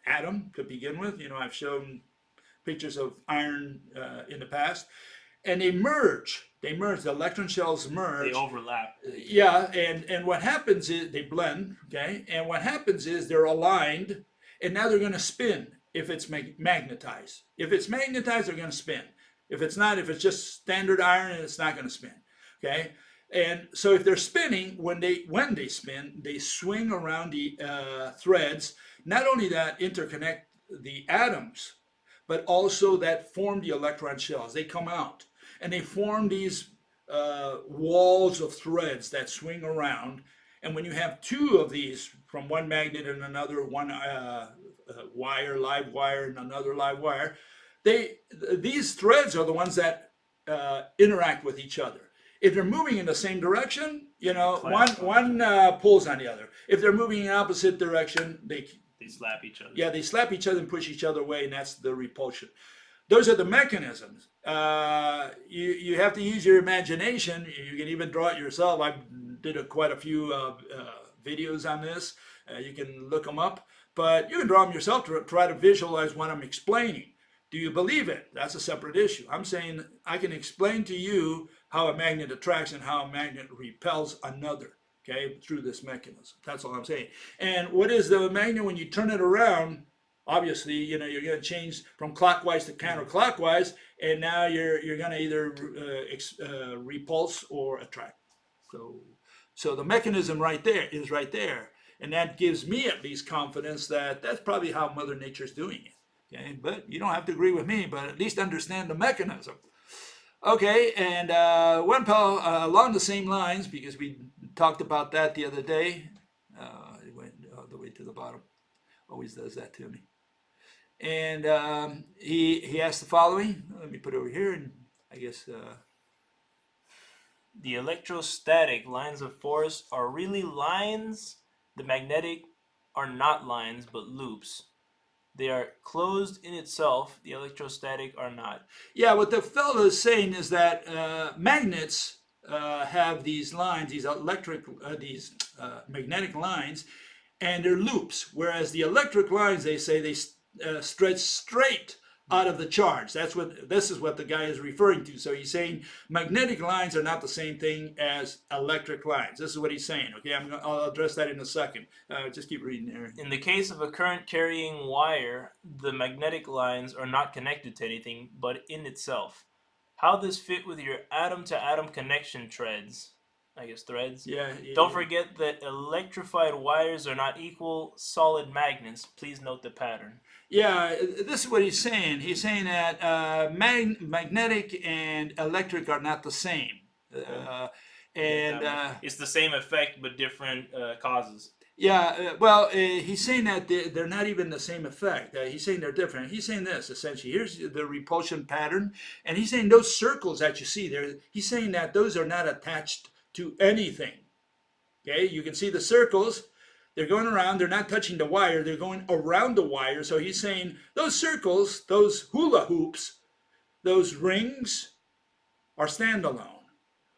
atom to begin with. I've shown pictures of iron in the past. And they merge. The electron shells merge. They overlap. Yeah, and what happens is they blend, okay? And what happens is they're aligned, and now they're going to spin if it's magnetized. If it's magnetized, they're going to spin. If it's not, if it's just standard iron, it's not going to spin, okay? And so if they're spinning, when they spin, they swing around the threads. Not only that interconnect the atoms, but also that form the electron shells. They come out and they form these walls of threads that swing around. And when you have two of these from one magnet and another, one wire, live wire, and another live wire, these threads are the ones that interact with each other. If they're moving in the same direction, one pulls on the other. If they're moving in opposite direction, they slap each other. Yeah, they slap each other and push each other away, and that's the repulsion. Those are the mechanisms. You have to use your imagination. You can even draw it yourself. I did quite a few videos on this. You can look them up, but you can draw them yourself to try to visualize what I'm explaining. Do you believe it? That's a separate issue. I'm saying I can explain to you how a magnet attracts and how a magnet repels another, okay, through this mechanism. That's all I'm saying. And what is the magnet when you turn it around? Obviously, you're going to change from clockwise to counterclockwise, and now you're going to either repulse or attract. So the mechanism is right there, and that gives me at least confidence that that's probably how Mother Nature's doing it. Okay, but you don't have to agree with me, but at least understand the mechanism. Okay, and one along the same lines, because we talked about that the other day. It went all the way to the bottom. Always does that to me. And he asked the following. Let me put it over here, and I guess the electrostatic lines of force are really lines. The magnetic are not lines, but loops. They are closed in itself. The electrostatic are not. Yeah, what the fellow is saying is that magnets have these lines, these magnetic lines, and they're loops. Whereas the electric lines, they say, they stretch straight out of the charge. This is what the guy is referring to. So he's saying magnetic lines are not the same thing as electric lines. This is what he's saying. Okay, I'll address that in a second. Just keep reading there. In the case of a current carrying wire, the magnetic lines are not connected to anything but in itself. How this fit with your atom-to-atom connection threads? Yeah. Don't forget that electrified wires are not equal solid magnets. Please note the pattern. Yeah, this is what he's saying. He's saying that magnetic and electric are not the same. It's the same effect but different causes. Yeah, well, he's saying that they're not even the same effect. He's saying they're different. He's saying this, essentially. Here's the repulsion pattern. And he's saying those circles that you see there, he's saying that those are not attached to anything. Okay, you can see the circles. They're going around. They're not touching the wire. They're going around the wire. So he's saying those circles, those hula hoops, those rings are standalone.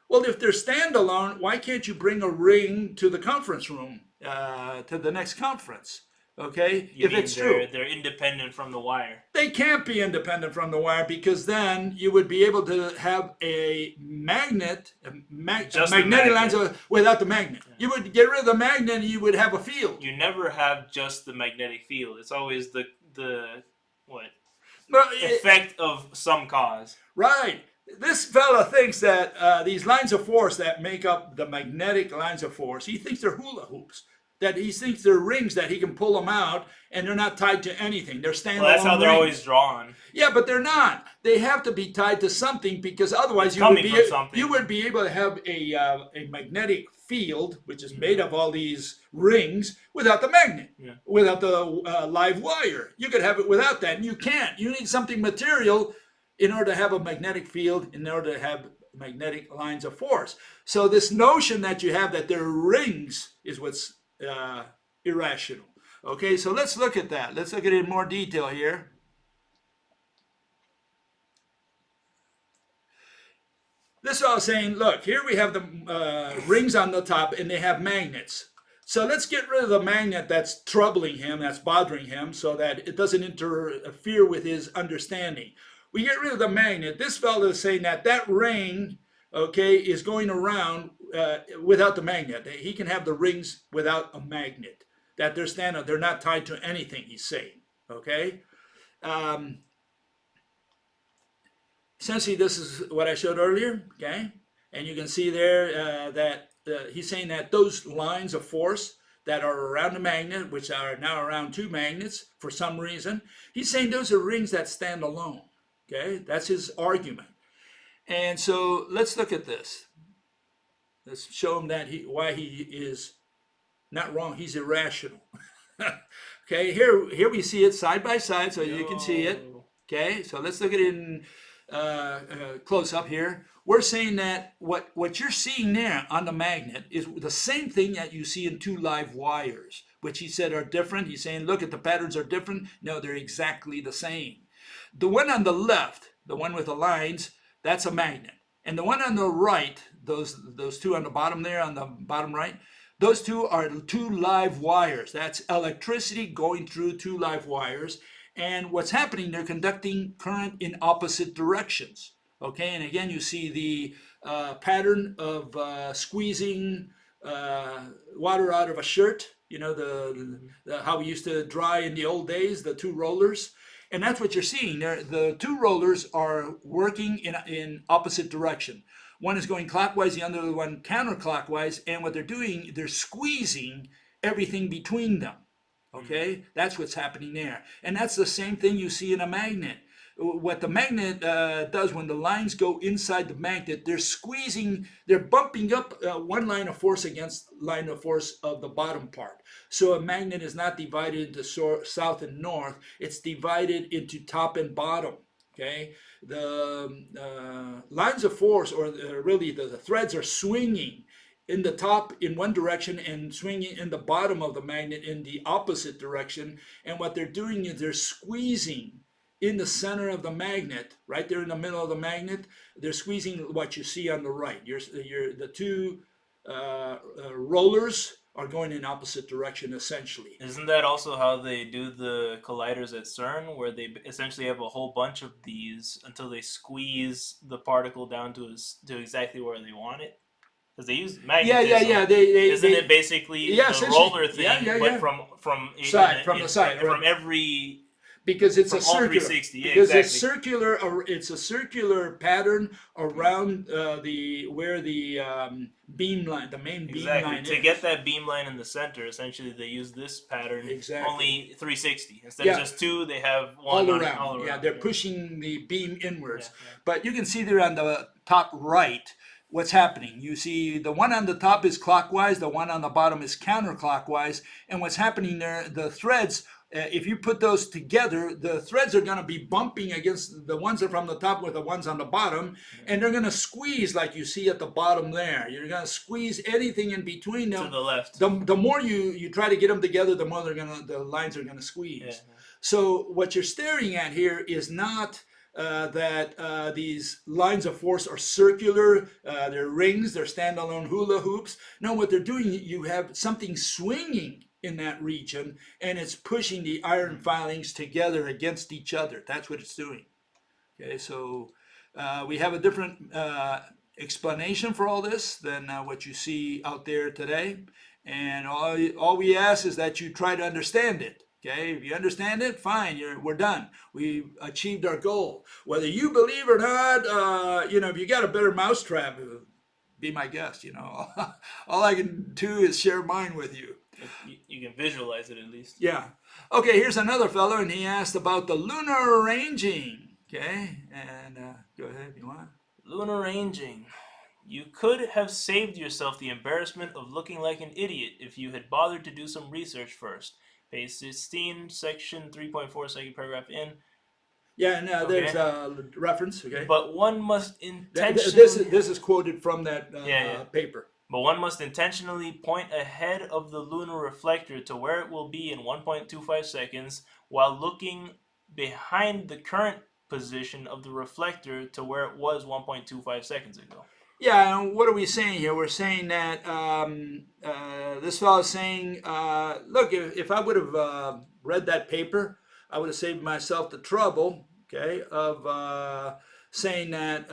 Well, if they're standalone, why can't you bring a ring to the conference room, to the next conference? Okay, if it's true. They're independent from the wire. They can't be independent from the wire, because then you would be able to have a magnet, magnetic lines without the magnet. Yeah. You would get rid of the magnet and you would have a field. You never have just the magnetic field. It's always the effect of some cause. Right. This fella thinks that these lines of force that make up the magnetic lines of force, he thinks they're hula hoops. That he thinks they're rings that he can pull them out, and they're not tied to anything. They're standalone. Well, that's how they're rings. Always drawn. Yeah, but they're not. They have to be tied to something, because otherwise you would be able to have a magnetic field, which is made of all these rings, without the magnet, without the live wire. You could have it without that, and you can't. You need something material in order to have a magnetic field, in order to have magnetic lines of force. So this notion that you have that they're rings is what's irrational. Okay, so let's look at that. Let's look at it in more detail here. this fellow saying, look, here we have the rings on the top and they have magnets. So let's get rid of the magnet that's troubling him, that's bothering him, so that it doesn't interfere with his understanding. We get rid of the magnet. This fellow is saying that that ring, okay, is going around without the magnet. He can have the rings without a magnet. That they're standing, they're not tied to anything, he's saying, okay? Essentially, this is what I showed earlier, okay? And you can see there that he's saying that those lines of force that are around the magnet, which are now around two magnets for some reason, he's saying those are rings that stand alone, okay? That's his argument. And so let's look at this. Let's show him that why he is not wrong, he's irrational. Okay, here we see it side by side so you can see it. Okay, so let's look at it in close up here. We're saying that what you're seeing there on the magnet is the same thing that you see in two live wires, which he said are different. He's saying, look at the patterns are different. No, they're exactly the same. The one on the left, the one with the lines, that's a magnet. And the one on the right, those two on the bottom there, on the bottom right, those two are two live wires. That's electricity going through two live wires. And what's happening, they're conducting current in opposite directions. Okay, and again, you see the pattern of squeezing water out of a shirt. You know, the how we used to dry in the old days, the two rollers. And that's what you're seeing there. The two rollers are working in opposite direction. One is going clockwise, the other one counterclockwise. And what they're doing, they're squeezing everything between them. Okay, that's what's happening there. And that's the same thing you see in a magnet. What the magnet does when the lines go inside the magnet, they're squeezing, they're bumping up one line of force against line of force of the bottom part. So a magnet is not divided into south and north, it's divided into top and bottom. Okay, the lines of force, or really the threads, are swinging in the top in one direction and swinging in the bottom of the magnet in the opposite direction. And what they're doing is they're squeezing in the center of the magnet, right there in the middle of the magnet. They're squeezing what you see on the right. The two rollers are going in opposite direction, essentially. Isn't that also how they do the colliders at CERN, where they essentially have a whole bunch of these until they squeeze the particle down to exactly where they want it? Because they use magnetism. Yeah. Isn't it basically the roller thing, but from the side, from every, because it's from a circular. 360, because exactly. it's a circular pattern around where the beam line, the main beam line. To get that beam line in the center, essentially they use this pattern. Exactly. Only 360 instead of just two. They have one all around. Yeah, they're pushing the beam inwards. But you can see there on the top right what's happening. You see the one on the top is clockwise, the one on the bottom is counterclockwise, and what's happening there, the threads, if you put those together, the threads are going to be bumping against the ones that are from the top with the ones on the bottom, and they're going to squeeze like you see at the bottom there. You're going to squeeze anything in between them. To the left. The more you try to get them together, the more the lines are going to squeeze. Yeah. So what you're staring at here is not that these lines of force are circular, they're rings, they're standalone hula hoops. No, what they're doing, you have something swinging in that region, and it's pushing the iron filings together against each other. That's what it's doing. Okay, so we have a different explanation for all this than what you see out there today. And all we ask is that you try to understand it. Okay, if you understand it, fine, we're done. We've achieved our goal. Whether you believe or not, if you got a better mousetrap, be my guest, All I can do is share mine with you. You can visualize it at least. Yeah. Okay, here's another fellow, and he asked about the lunar ranging. Okay, and go ahead if you want. Lunar ranging. You could have saved yourself the embarrassment of looking like an idiot if you had bothered to do some research first. Page 16, section 3.4, second paragraph in. Yeah, and there's a reference, okay? But one must intentionally... This is quoted from that paper. But one must intentionally point ahead of the lunar reflector to where it will be in 1.25 seconds while looking behind the current position of the reflector to where it was 1.25 seconds ago. Yeah, and what are we saying here? We're saying that this fellow is saying, look, if I would have read that paper, I would have saved myself the trouble, okay, of saying that,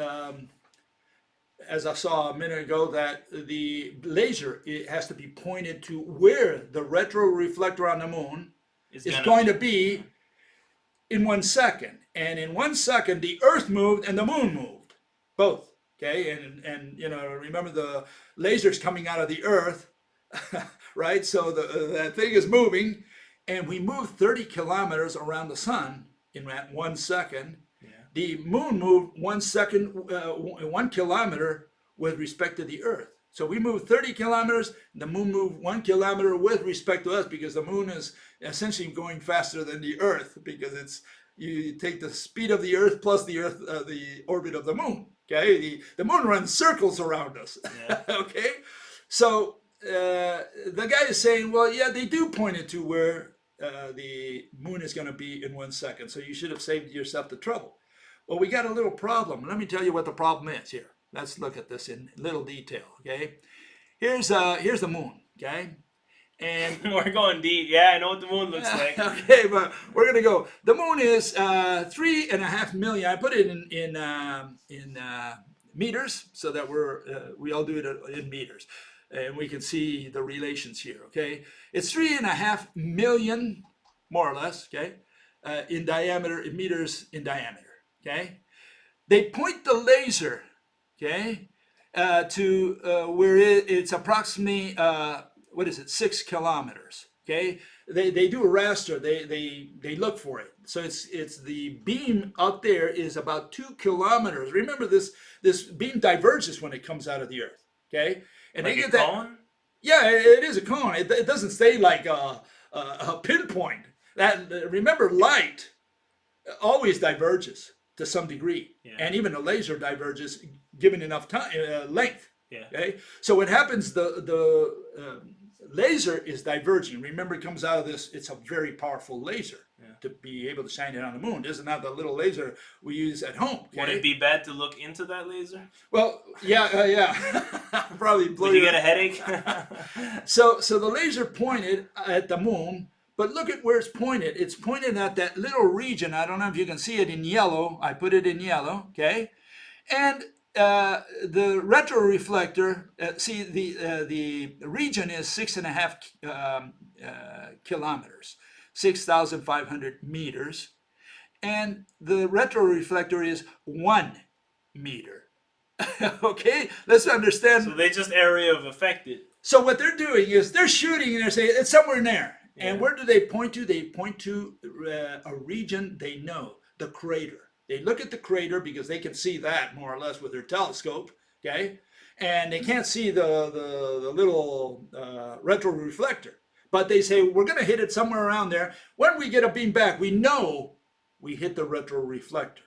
as I saw a minute ago, that the laser, it has to be pointed to where the retroreflector on the moon is going to be in 1 second. And in 1 second, the Earth moved and the moon moved, both. Okay, and you know, remember the laser's coming out of the Earth, right? So that thing is moving, and we move 30 kilometers around the sun in that 1 second. Yeah. The moon moved 1 second, 1 kilometer with respect to the Earth. So we moved 30 kilometers, the moon moved 1 kilometer with respect to us, because the moon is essentially going faster than the Earth, because it's, you take the speed of the Earth plus the Earth, the orbit of the moon. Okay, the moon runs circles around us. Yeah. Okay, so the guy is saying, well, yeah, they do point it to where the moon is going to be in 1 second. So you should have saved yourself the trouble. Well, we got a little problem. Let me tell you what the problem is here. Let's look at this in little detail. Okay, here's the moon. Okay. And we're going deep. Yeah, I know what the moon looks like. Okay, but we're gonna go. The moon is 3.5 million. I put it in meters so that we all do it in meters, and we can see the relations here. Okay, it's 3.5 million, more or less. Okay, in diameter, in meters in diameter. Okay, they point the laser. Okay, to where it's approximately. What is it? 6 kilometers. Okay, they do a raster. They look for it. So it's the beam out there is about 2 kilometers. Remember, this beam diverges when it comes out of the Earth. Okay, and like they get a cone? Yeah, it is a cone. It doesn't stay like a pinpoint. That, remember, light always diverges to some degree, yeah. And even the laser diverges given enough time length. Yeah. Okay. So what happens? The laser is diverging. Remember, it comes out of this. It's a very powerful laser, yeah, to be able to shine it on the moon. This is not the little laser we use at home. Okay? Would it be bad to look into that laser? Well, yeah. Probably. Would you get a headache? So the laser pointed at the moon. But look at where it's pointed. It's pointed at that little region. I don't know if you can see it in yellow. I put it in yellow. Okay, and the retroreflector, see the region is 6.5 kilometers, 6,500 meters, and the retroreflector is 1 meter. Okay, let's understand. So they just area of affected. So what they're doing is they're shooting and they're saying it's somewhere in there. Yeah. And where do they point to? They point to a region they know, the crater. They look at the crater because they can see that more or less with their telescope, okay? And they can't see the little retroreflector. But they say, we're going to hit it somewhere around there. When we get a beam back, we know we hit the retroreflector.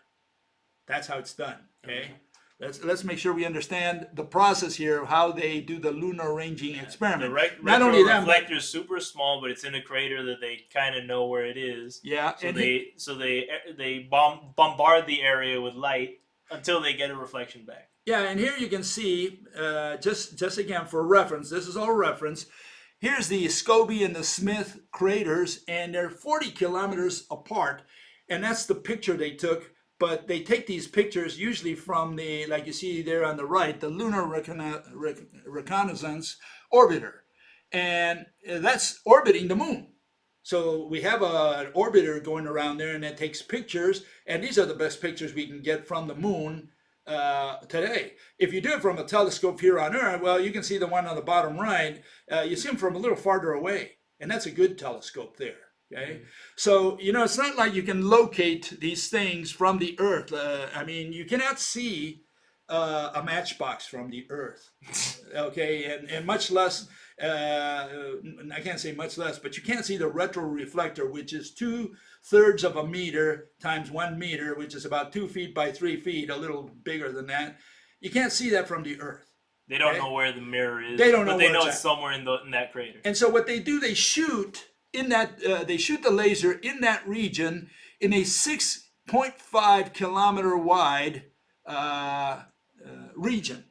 That's how it's done, okay? Let's make sure we understand the process here of how they do the lunar ranging experiment. The Not only that, reflector is super small, but it's in a crater that they kind of know where it is. Yeah, so they bombard the area with light until they get a reflection back. Yeah, and here you can see just again for reference. This is all reference. Here's the Scobie and the Smith craters, and they're 40 kilometers apart, and that's the picture they took. But they take these pictures usually from the, like you see there on the right, the Lunar Reconnaissance Orbiter. And that's orbiting the moon. So we have an orbiter going around there, and that takes pictures. And these are the best pictures we can get from the moon today. If you do it from a telescope here on Earth, well, you can see the one on the bottom right. You see them from a little farther away. And that's a good telescope there. Okay, so it's not like you can locate these things from the Earth. I mean, you cannot see a matchbox from the Earth. Okay, and much less. I can't say much less, but you can't see the retroreflector, which is 2/3 of a meter times 1 meter, which is about 2 feet by 3 feet, a little bigger than that. You can't see that from the Earth. They don't know where the mirror is. They don't know, but they know it's somewhere in that crater. And so what they do, they shoot. They shoot the laser in that region in a 6 0.5 kilometer wide region.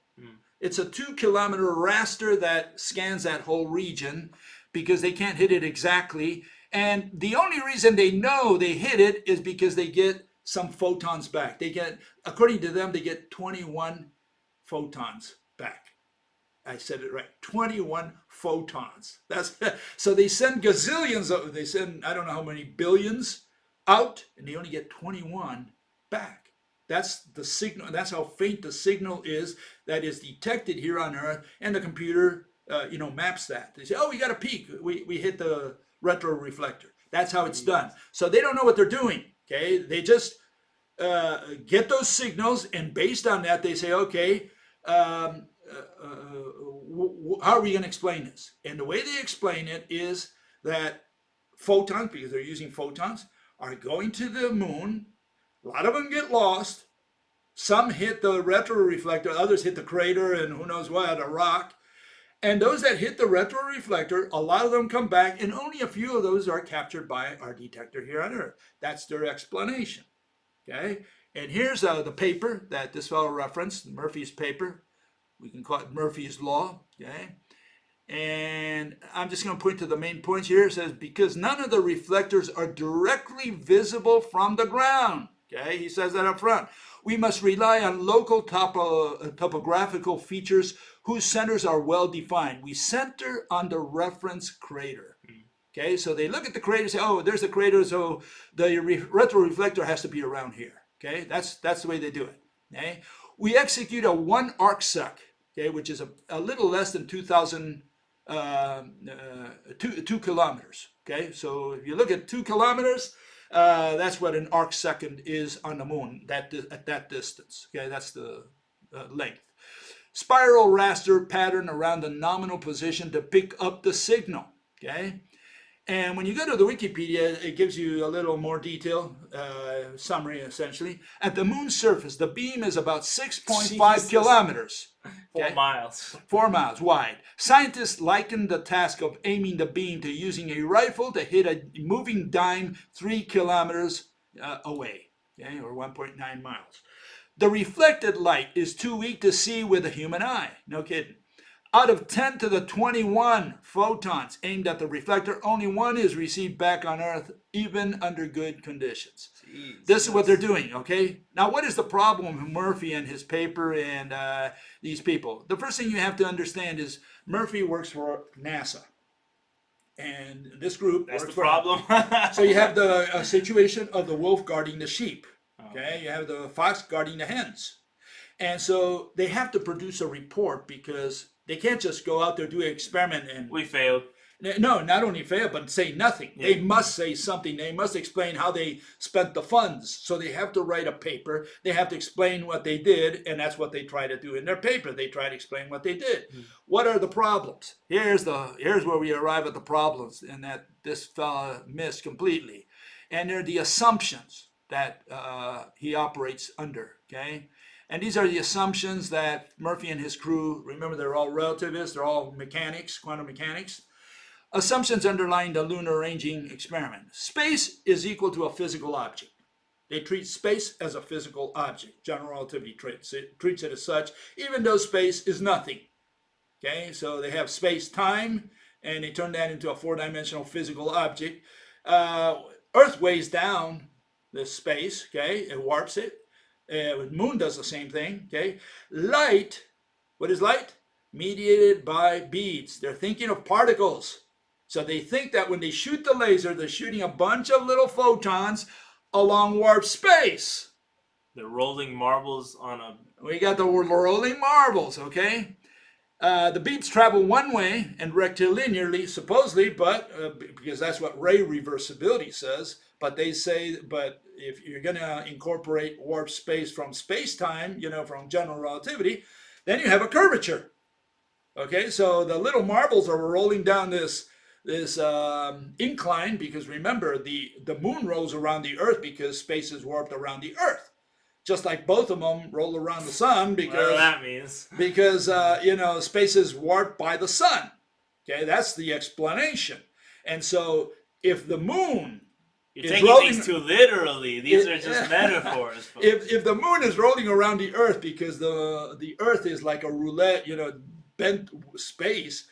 It's a 2 kilometer raster that scans that whole region because they can't hit it exactly. And the only reason they know they hit it is because they get some photons back. They get, according to them, they get 21 photons back. I said it right. 21 photons. That's so they send gazillions of, they send I don't know how many billions out, and they only get 21 back. That's the signal. That's how faint the signal is that is detected here on Earth, and the computer, maps that. They say, "Oh, we got a peak. We hit the retroreflector." That's how it's done. So they don't know what they're doing. Okay, they just get those signals, and based on that, they say, "Okay, how are we going to explain this?" And the way they explain it is that photons, because they're using photons, are going to the moon. A lot of them get lost. Some hit the retroreflector, others hit the crater and who knows what, a rock. And those that hit the retroreflector, a lot of them come back, and only a few of those are captured by our detector here on Earth. That's their explanation. Okay? And here's the paper that this fellow referenced, Murphy's paper. We can call it Murphy's Law. Okay? And I'm just going to point to the main points here. It says, because none of the reflectors are directly visible from the ground. Okay, he says that up front. We must rely on local topographical features whose centers are well defined. We center on the reference crater. Okay, so they look at the crater and say, oh, there's a crater, so the retroreflector has to be around here. Okay, that's the way they do it. Okay, we execute a 1 arcsec, okay, which is a little less than 2,000 2 kilometers. Okay, so if you look at 2 kilometers, that's what an arcsecond is on the moon, at that distance. Okay, that's the length. Spiral raster pattern around the nominal position to pick up the signal. Okay, and when you go to the Wikipedia, it gives you a little more detail, summary essentially. At the moon's surface, the beam is about 6.5 kilometers. 4 miles. 4 miles wide. Scientists liken the task of aiming the beam to using a rifle to hit a moving dime 3 kilometers away, okay, or 1.9 miles. The reflected light is too weak to see with a human eye. No kidding. Out of 10 to the 21 photons aimed at the reflector, only 1 is received back on Earth, even under good conditions. Jeez, this is what they're doing, okay? Now, what is the problem with Murphy and his paper and these people? The first thing you have to understand is Murphy works for NASA. And this group That's works the problem. So you have the situation of the wolf guarding the sheep. Okay, you have the fox guarding the hens. And so they have to produce a report because they can't just go out there, do an experiment and... We failed. No, not only fail, but say nothing. Yeah. They must say something. They must explain how they spent the funds. So they have to write a paper. They have to explain what they did, and that's what they try to do in their paper. They try to explain what they did. What are the problems? Here's where we arrive at the problems, and that this fella missed completely. And they're the assumptions that he operates under, okay? And these are the assumptions that Murphy and his crew, remember they're all relativists, they're all mechanics, quantum mechanics. Assumptions underlying the lunar ranging experiment. Space is equal to a physical object. They treat space as a physical object. General relativity treats it as such, even though space is nothing. Okay, so they have space-time, and they turn that into a 4-dimensional physical object. Earth weighs down this space, okay? It warps it. The moon does the same thing, okay? Light, what is light? Mediated by beads. They're thinking of particles. So they think that when they shoot the laser, they're shooting a bunch of little photons along warp space. The rolling marbles on a... We got the rolling marbles, okay? The beats travel one way and rectilinearly, supposedly, but because that's what ray reversibility says. But they say, but if you're going to incorporate warp space from space-time, from general relativity, then you have a curvature. Okay, so the little marbles are rolling down this incline because remember, the moon rolls around the Earth because space is warped around the Earth. Just like both of them roll around the sun because whatever that means. Because space is warped by the sun. Okay, that's the explanation. And so if the moon You're is taking rolling. things too literally. These are just metaphors. Folks. If the moon is rolling around the Earth because the Earth is like a roulette, bent space,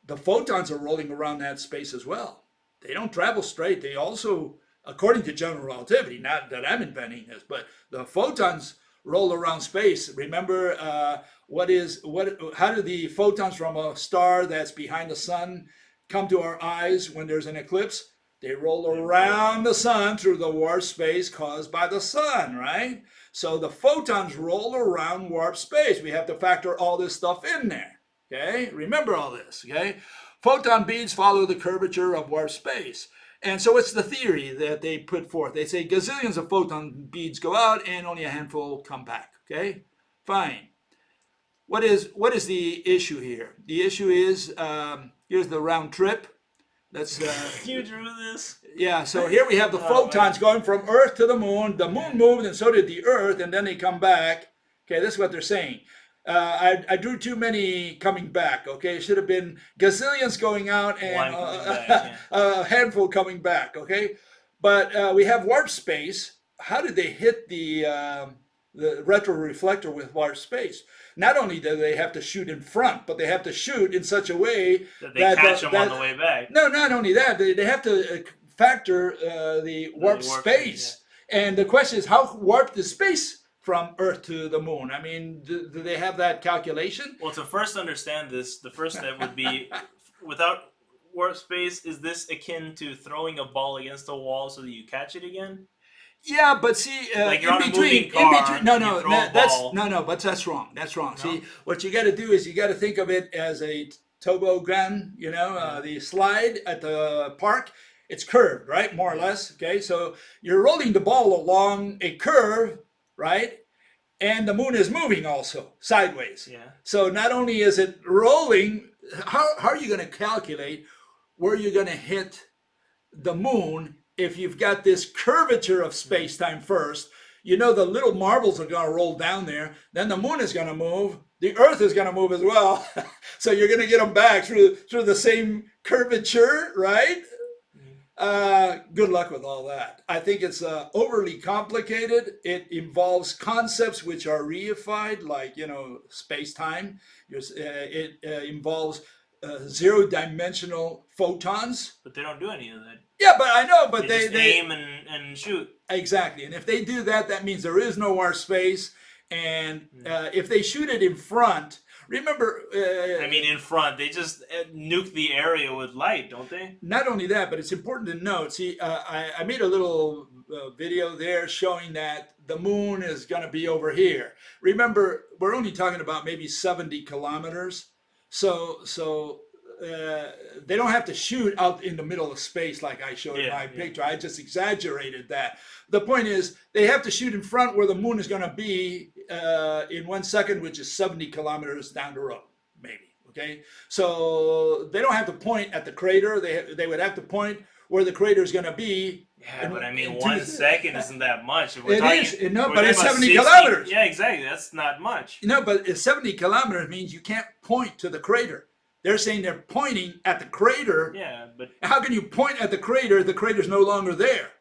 the photons are rolling around that space as well. They don't travel straight. They also, according to general relativity, not that I'm inventing this, but the photons roll around space. Remember, how do the photons from a star that's behind the sun come to our eyes when there's an eclipse? They roll around the sun through the warp space caused by the sun, right? So the photons roll around warp space. We have to factor all this stuff in there, okay? Remember all this, okay? Photon beads follow the curvature of warp space. And so it's the theory that they put forth. They say gazillions of photon beads go out and only a handful come back, okay? Fine. What is the issue here? The issue is, here's the round trip. That's you drew this. Yeah, so here we have the photons going from Earth to the moon. The moon moved, and so did the Earth, and then they come back. Okay, this is what they're saying. I drew too many coming back. Okay, it should have been gazillions going out and a handful coming back. Okay, but we have warp space. How did they hit the retroreflector with warp space? Not only do they have to shoot in front, but they have to shoot in such a way that they catch them on the way back. No, not only that, they have to factor the warp space. Yeah. And the question is, how warped is space from Earth to the moon? I mean, do they have that calculation? Well, to first understand this, the first step would be, without warp space, is this akin to throwing a ball against a wall so that you catch it again? Yeah, but see, like you're in between, but that's wrong. That's wrong. No? See, what you got to do is you got to think of it as a toboggan. The slide at the park. It's curved, right, more or less. Okay, so you're rolling the ball along a curve, right, and the moon is moving also sideways. Yeah. So not only is it rolling, how are you going to calculate where you're going to hit the moon? If you've got this curvature of space-time first, the little marbles are going to roll down there. Then the moon is going to move. The Earth is going to move as well. So you're going to get them back through the same curvature, right? Good luck with all that. I think it's overly complicated. It involves concepts which are reified, like, space-time. It involves zero-dimensional photons. But they don't do any of that. Yeah, but I know, but they aim and shoot. Exactly, and if they do that, that means there is no warp space. And if they shoot it in front, remember... in front, they just nuke the area with light, don't they? Not only that, but it's important to note. See, I made a little video there showing that the moon is going to be over here. Remember, we're only talking about maybe 70 kilometers. So they don't have to shoot out in the middle of space like I showed in my picture. I just exaggerated that. The point is, they have to shoot in front where the moon is going to be in 1 second, which is 70 kilometers down the road, maybe. Okay, so they don't have to point at the crater. They would have to point where the crater is going to be. Yeah, but 1 second isn't that much. But it's 70 kilometers. Yeah, exactly. That's not much. But 70 kilometers means you can't point to the crater. They're saying they're pointing at the crater. Yeah, but how can you point at the crater if the crater's no longer there?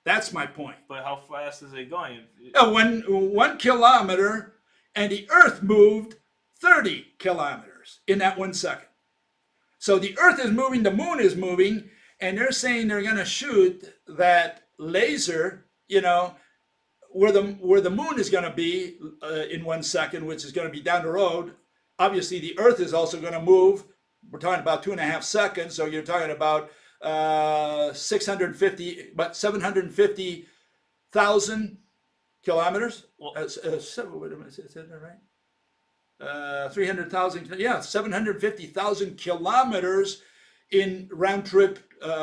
That's my point. But how fast is it going? 1 kilometer, and the Earth moved 30 kilometers in that 1 second. So the Earth is moving, the moon is moving, and they're saying they're going to shoot that laser, where the moon is going to be in 1 second, which is going to be down the road. Obviously, the Earth is also going to move. We're talking about 2.5 seconds, so you're talking about 750,000 kilometers. Well, wait a minute, is that right? 300,000. Yeah, 750,000 kilometers in round trip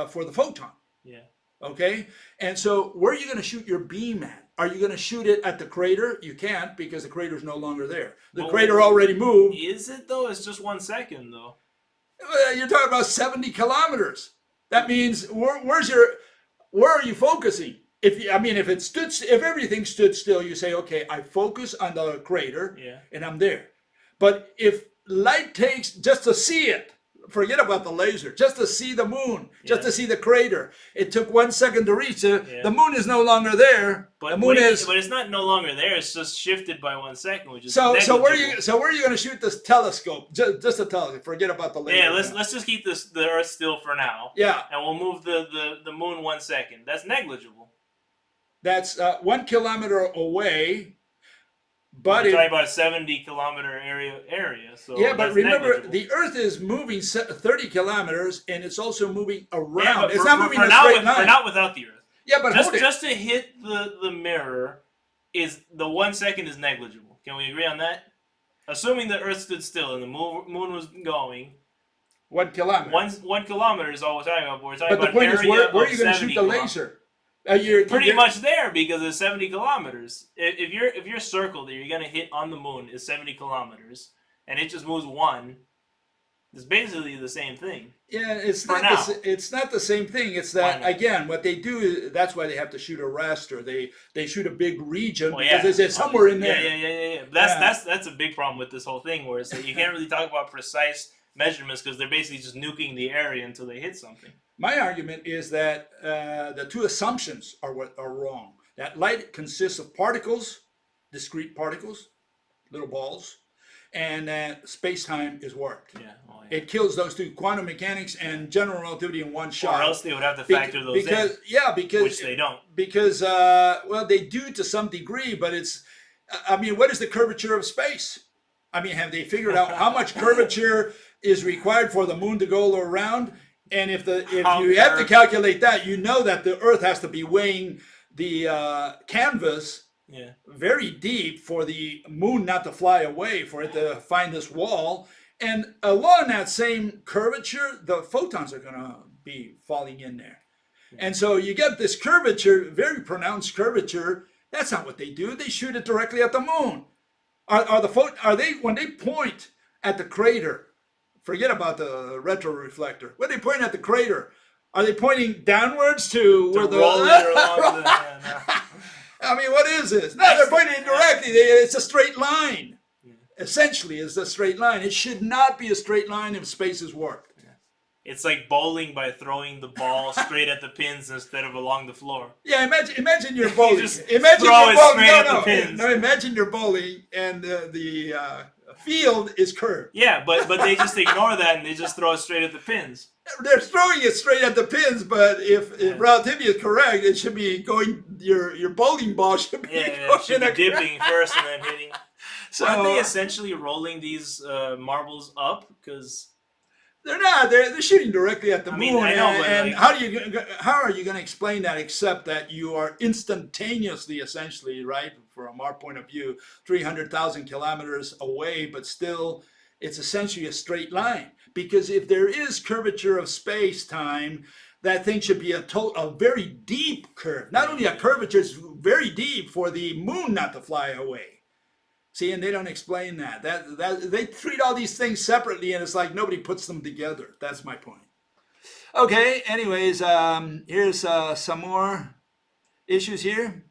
for the photon. Yeah. Okay, and so where are you going to shoot your beam at? Are you going to shoot it at the crater? You can't, because the crater is no longer there. The crater already moved. Is it though? It's just 1 second though. You're talking about 70 kilometers. That means where are you focusing? If everything stood still, you say, okay, I focus on the crater, and I'm there. But if light takes just to see it, forget about the laser. Just to see the moon, just Yeah. to see the crater, it took 1 second to reach it. Yeah. The moon is no longer there. But the moon is. But it's not no longer there. It's just shifted by 1 second, which is So negligible. where are you going to shoot this telescope? Just a telescope. Forget about the laser. Yeah, let's just keep the Earth still for now. Yeah. And we'll move the moon 1 second. That's negligible. That's 1 kilometer away. But we're talking about a 70-kilometer area. So yeah, but remember, negligible. the Earth is moving 30 kilometers, and it's also moving around. Yeah, It's not moving in a straight line. For not without the Earth. Yeah, but just to hit the mirror is the 1 second is negligible. Can we agree on that? Assuming the Earth stood still and the moon was going. 1 kilometer. 1 kilometer is all we're talking about. We're talking but the about point is, where are you going to shoot the laser? Pretty much there because it's 70 kilometers. If your circle that you're gonna hit on the moon is 70 kilometers and it just moves 1, it's basically the same thing. Yeah, it's For not. now. It's not the same thing. It's that again, what they do is that's why they have to shoot a raster. They shoot a big region because they say somewhere in there. Yeah. That's a big problem with this whole thing, where it's like you can't really talk about precise measurements because they're basically just nuking the area until they hit something. My argument is that the two assumptions are wrong. That light consists of particles, discrete particles, little balls, and that space-time is warped. Yeah. It kills those two, quantum mechanics and general relativity, in one shot. Or else they would have to factor those in. Because which they don't. Because they do to some degree, but it's. I mean, what is the curvature of space? I mean, have they figured out how much curvature is required for the moon to go around? And if you have to calculate that, you know that the Earth has to be weighing the canvas very deep for the moon not to fly away, for it to find this wall. And along that same curvature, the photons are going to be falling in there. And so you get this curvature, very pronounced curvature. That's not what they do. They shoot it directly at the moon. Are they when they point at the crater? Forget about the retroreflector. When they point at the crater, are they pointing downwards to where the? I mean, what is this? No, they're pointing directly. It's a straight line. Essentially, it's a straight line. It should not be a straight line if space is warped. It's like bowling by throwing the ball straight at the pins instead of along the floor. Yeah, imagine you're bowling. Imagine you're bowling. At the pins. No, imagine you're bowling and the field is curved. Yeah, but they just ignore that and they just throw it straight at the pins. They're throwing it straight at the pins, but if relativity is correct, it should be going. Your bowling ball should be it should be dipping first and then hitting. So aren't they essentially rolling these marbles up? Because they're not. They're shooting directly at the moon. Mean, I know, and how are you going to explain that except that you are instantaneously, essentially, right, from our point of view, 300,000 kilometers away, but still, it's essentially a straight line. Because if there is curvature of space-time, that thing should be a very deep curve. Not only a curvature, it's very deep for the moon not to fly away. See, and they don't explain that. That they treat all these things separately, and it's like nobody puts them together. That's my point. Okay. Anyways, here's some more issues here.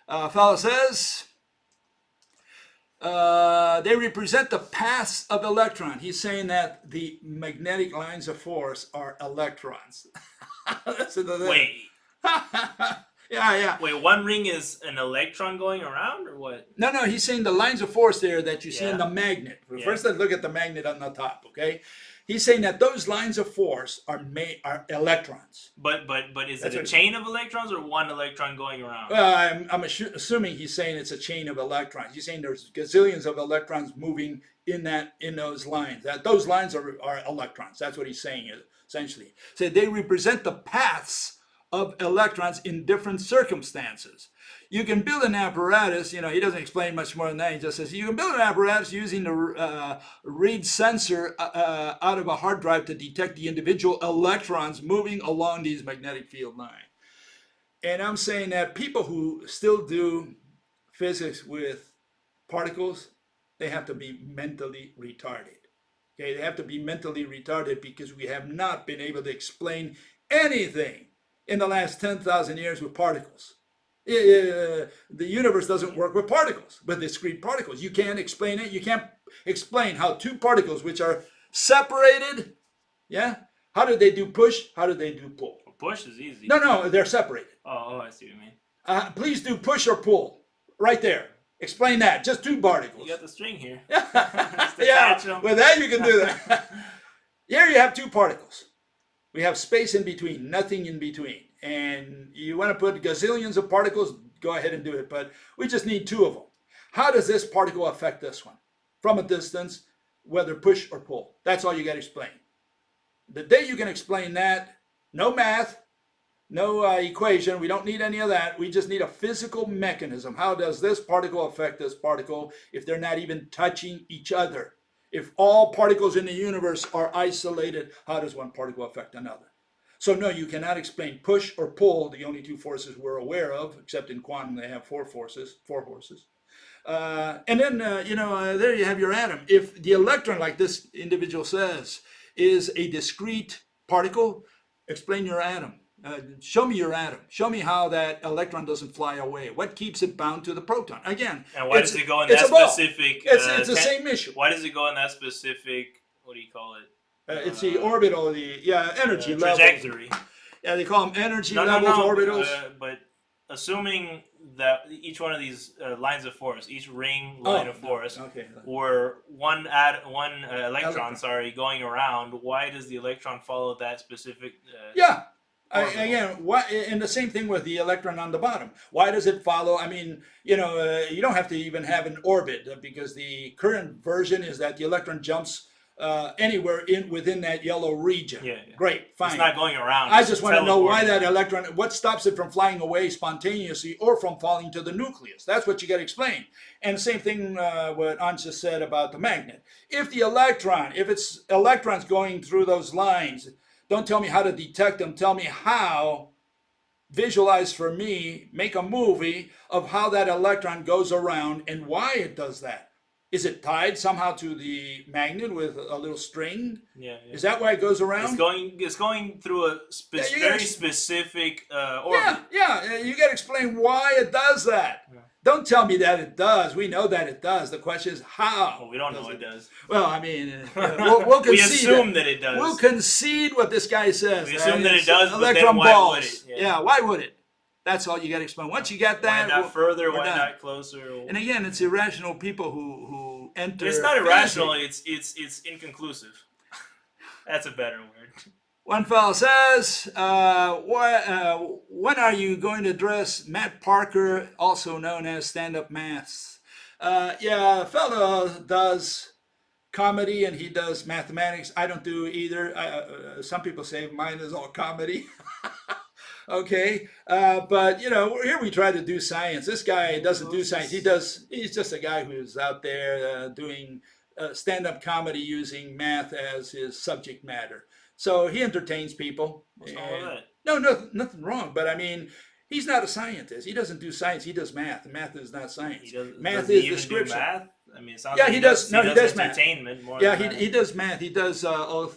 Fellow says they represent the paths of electron. He's saying that the magnetic lines of force are electrons. Listen to this. Wait. Yeah. Wait, one ring is an electron going around, or what? No, he's saying the lines of force there that you see in the magnet. First, let's look at the magnet on the top, okay? He's saying that those lines of force are electrons. But is it a chain of electrons or one electron going around? I'm assuming he's saying it's a chain of electrons. He's saying there's gazillions of electrons moving in those lines. That those lines are electrons. That's what he's saying essentially. So they represent the paths of electrons in different circumstances. You can build an apparatus, he doesn't explain much more than that. He just says you can build an apparatus using the read sensor out of a hard drive to detect the individual electrons moving along these magnetic field lines. And I'm saying that people who still do physics with particles, they have to be mentally retarded. Okay, they have to be mentally retarded because we have not been able to explain anything in the last 10,000 years with particles. The universe doesn't work with particles, with discrete particles. You can't explain it. You can't explain how two particles which are separated, Yeah? How do they do push? How do they do pull? Push is easy. No, they're separated. Oh, I see what you mean. Please do push or pull. Right there. Explain that. Just two particles. You got the string here. Yeah, with that you can do that. Here you have two particles. We have space in between, nothing in between. And you want to put gazillions of particles, go ahead and do it. But we just need two of them. How does this particle affect this one? From a distance, whether push or pull. That's all you got to explain. The day you can explain that, no math, no equation, we don't need any of that. We just need a physical mechanism. How does this particle affect this particle if they're not even touching each other? If all particles in the universe are isolated, how does one particle affect another? So no, you cannot explain push or pull, the only two forces we're aware of, except in quantum they have four forces. And then, there you have your atom. If the electron, like this individual says, is a discrete particle, explain your atom. Show me your atom. Show me how that electron doesn't fly away. What keeps it bound to the proton? Again, and why does it go in that specific? It's the same issue. Why does it go in that specific? What do you call it? It's the orbital, energy level. Trajectory. Yeah, they call them energy levels, orbitals. But assuming that each one of these lines of force, each line of force, or one electron, going around, why does the electron follow that specific? And the same thing with the electron on the bottom. Why does it follow? I mean, you don't have to even have an orbit because the current version is that the electron jumps anywhere within that yellow region. Yeah. Great, fine. It's not going around. I just want to know why that electron, what stops it from flying away spontaneously or from falling to the nucleus? That's what you got to explain. And the same thing what Anja said about the magnet. If it's electrons going through those lines, don't tell me how to detect them. Tell me how, visualize for me, make a movie of how that electron goes around and why it does that. Is it tied somehow to the magnet with a little string? Yeah. Is that why it goes around? It's going through a very specific orbit. Yeah. You got to explain why it does that. Yeah. Don't tell me that it does. We know that it does. The question is how. Well, we don't know it does. Well, I mean, we'll concede. We assume that it does. We'll concede what this guy says. We assume that it does, but then why would it? Yeah, why would it? That's all you got to explain. Once you got that, why not further? Why not closer? And again, it's irrational people who enter. It's not irrational. It's inconclusive. That's a better word. One fellow says, when are you going to address Matt Parker, also known as Stand-Up Maths? A fellow does comedy and he does mathematics. I don't do either. Some people say mine is all comedy. Okay, but here we try to do science. This guy doesn't do science. He's just a guy who's out there doing stand-up comedy using math as his subject matter. So he entertains people. What's wrong with that? No, nothing wrong. But I mean, he's not a scientist. He doesn't do science. He does math. Math is not science. Math is description. Do math? I mean, it sounds yeah, like he does. No, he does entertainment math. more. Yeah, he does math. He does all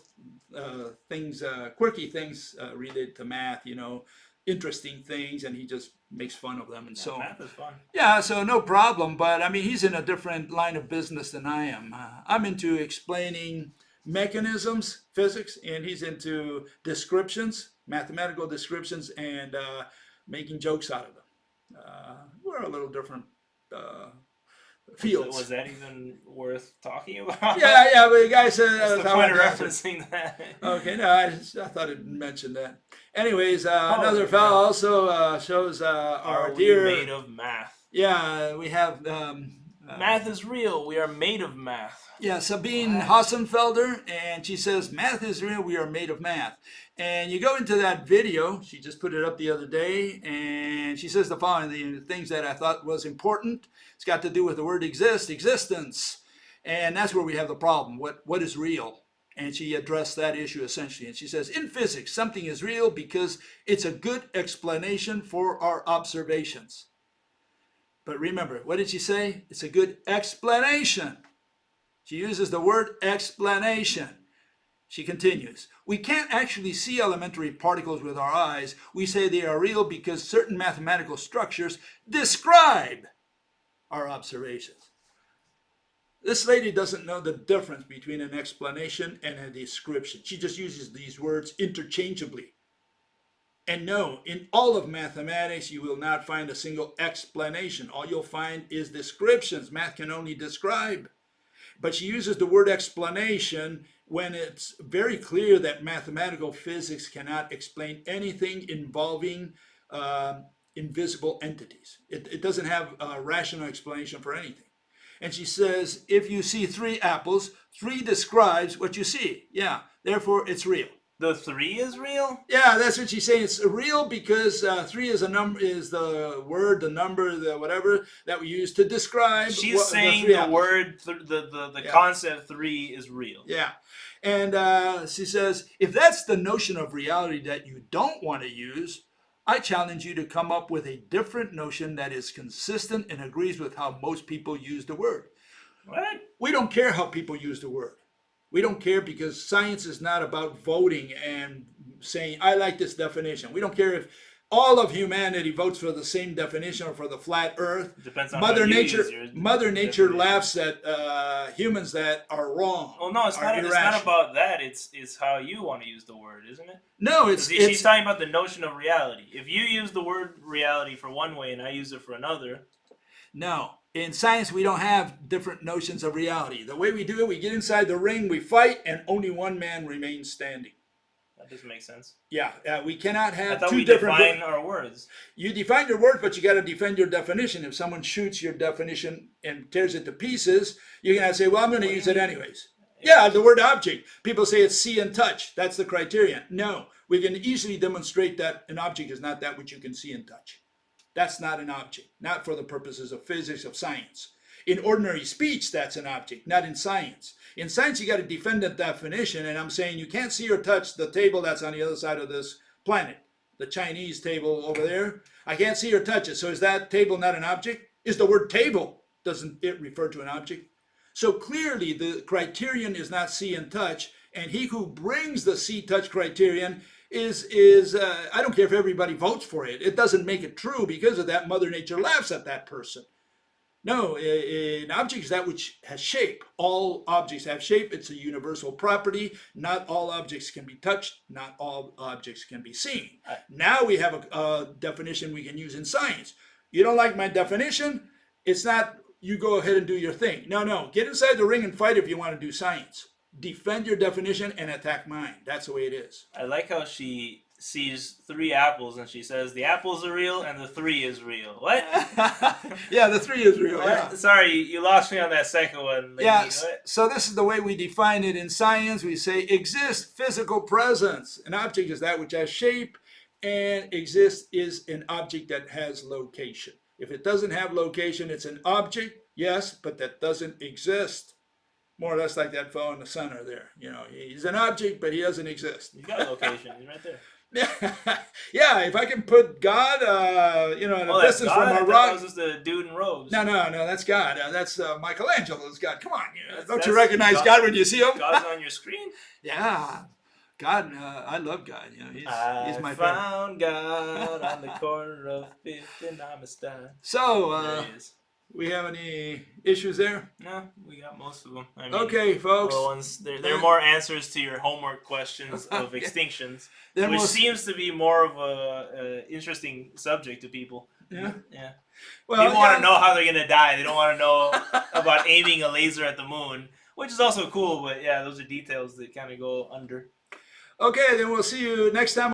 things, quirky things related to math. Interesting things, and he just makes fun of them, and so math is fun. Yeah, so no problem. But I mean, he's in a different line of business than I am. I'm into explaining mechanisms, physics, and he's into descriptions, mathematical descriptions, and making jokes out of them. We're a little different fields. Was that even worth talking about? Yeah, but the guy said... What's the point of referencing that? Okay, no, I thought I'd mention that. Anyways, another fellow also shows our dear... made of math? Yeah, we have... math is real. We are made of math. Yeah, Sabine Hassenfelder, and she says, math is real. We are made of math. And you go into that video. She just put it up the other day, and she says the following, the things that I thought was important. It's got to do with the word existence. And that's where we have the problem. What is real? And she addressed that issue essentially. And she says, in physics, something is real because it's a good explanation for our observations. But remember, what did she say? It's a good explanation. She uses the word explanation. She continues, we can't actually see elementary particles with our eyes. We say they are real because certain mathematical structures describe our observations. This lady doesn't know the difference between an explanation and a description. She just uses these words interchangeably. And no, in all of mathematics, you will not find a single explanation. All you'll find is descriptions. Math can only describe. But she uses the word explanation when it's very clear that mathematical physics cannot explain anything involving invisible entities. It doesn't have a rational explanation for anything. And she says, if you see 3 apples, 3 describes what you see. Yeah, therefore it's real. The 3 is real? Yeah, that's what she's saying. It's real because 3 is a number, is the word, the number, the whatever that we use to describe. She's saying the word, the concept 3 is real. Yeah, and she says, if that's the notion of reality that you don't want to use, I challenge you to come up with a different notion that is consistent and agrees with how most people use the word. What? We don't care how people use the word. We don't care because science is not about voting and saying, I like this definition. We don't care if all of humanity votes for the same definition or for the flat earth. Depends on Mother how you Nature. use your Mother Nature definition. laughs at humans that are wrong. Well, no, it's not about that. It's how you want to use the word, isn't it? No, she's talking about the notion of reality. If you use the word reality for one way and I use it for another. No. In science, we don't have different notions of reality. The way we do it, we get inside the ring, we fight, and only one man remains standing. That doesn't make sense. Yeah, we cannot have I thought two we different... define our words. You define your words, but you got to defend your definition. If someone shoots your definition and tears it to pieces, you're going to say, well, I'm going to use it anyways. Yeah, the word object. People say it's see and touch. That's the criterion. No, we can easily demonstrate that an object is not that which you can see and touch. That's not an object, not for the purposes of physics, of science. In ordinary speech, that's an object, not in science. In science, you got to defend that definition, and I'm saying you can't see or touch the table that's on the other side of this planet, the Chinese table over there. I can't see or touch it, so is that table not an object? Is the word table, doesn't it refer to an object? So clearly, the criterion is not see and touch, and he who brings the see-touch criterion is I don't care if everybody votes for it. It doesn't make it true. Because of that, Mother Nature laughs at that person. No, an object is that which has shape. All objects have shape. It's a universal property. Not all objects can be touched. Not all objects can be seen. Now we have a definition we can use in science. You don't like my definition? It's not you go ahead and do your thing. No. Get inside the ring and fight if you want to do science. Defend your definition and attack mine. That's the way it is. I like how she sees 3 apples and she says the apples are real and the 3 is real. What? Yeah, the 3 is real. Yeah. Sorry, you lost me on that second one. Lady. Yeah, so this is the way we define it in science. We say exist, physical presence. An object is that which has shape, and exist is an object that has location. If it doesn't have location, it's an object, yes, but that doesn't exist. More or less like that fellow in the center there. You know, he's an object, but he doesn't exist. You got a location. He's right there. Yeah, if I can put God, at a distance from a rock. That was just a dude in robes. No, that's God. That's Michelangelo's God. Come on, don't you recognize God when you see him? God's on your screen. Yeah, God. I love God. He's my I friend. found God on the corner of 5th and Amistad. So, There he is. we have any issues there? No, we got most of them. I mean, Okay, folks. There are more answers to your homework questions of extinctions, which seems to be more of a interesting subject to people. Yeah. Well, people want to know how they're gonna die. They don't want to know about aiming a laser at the moon, which is also cool. But yeah, those are details that kind of go under. Okay, then we'll see you next time.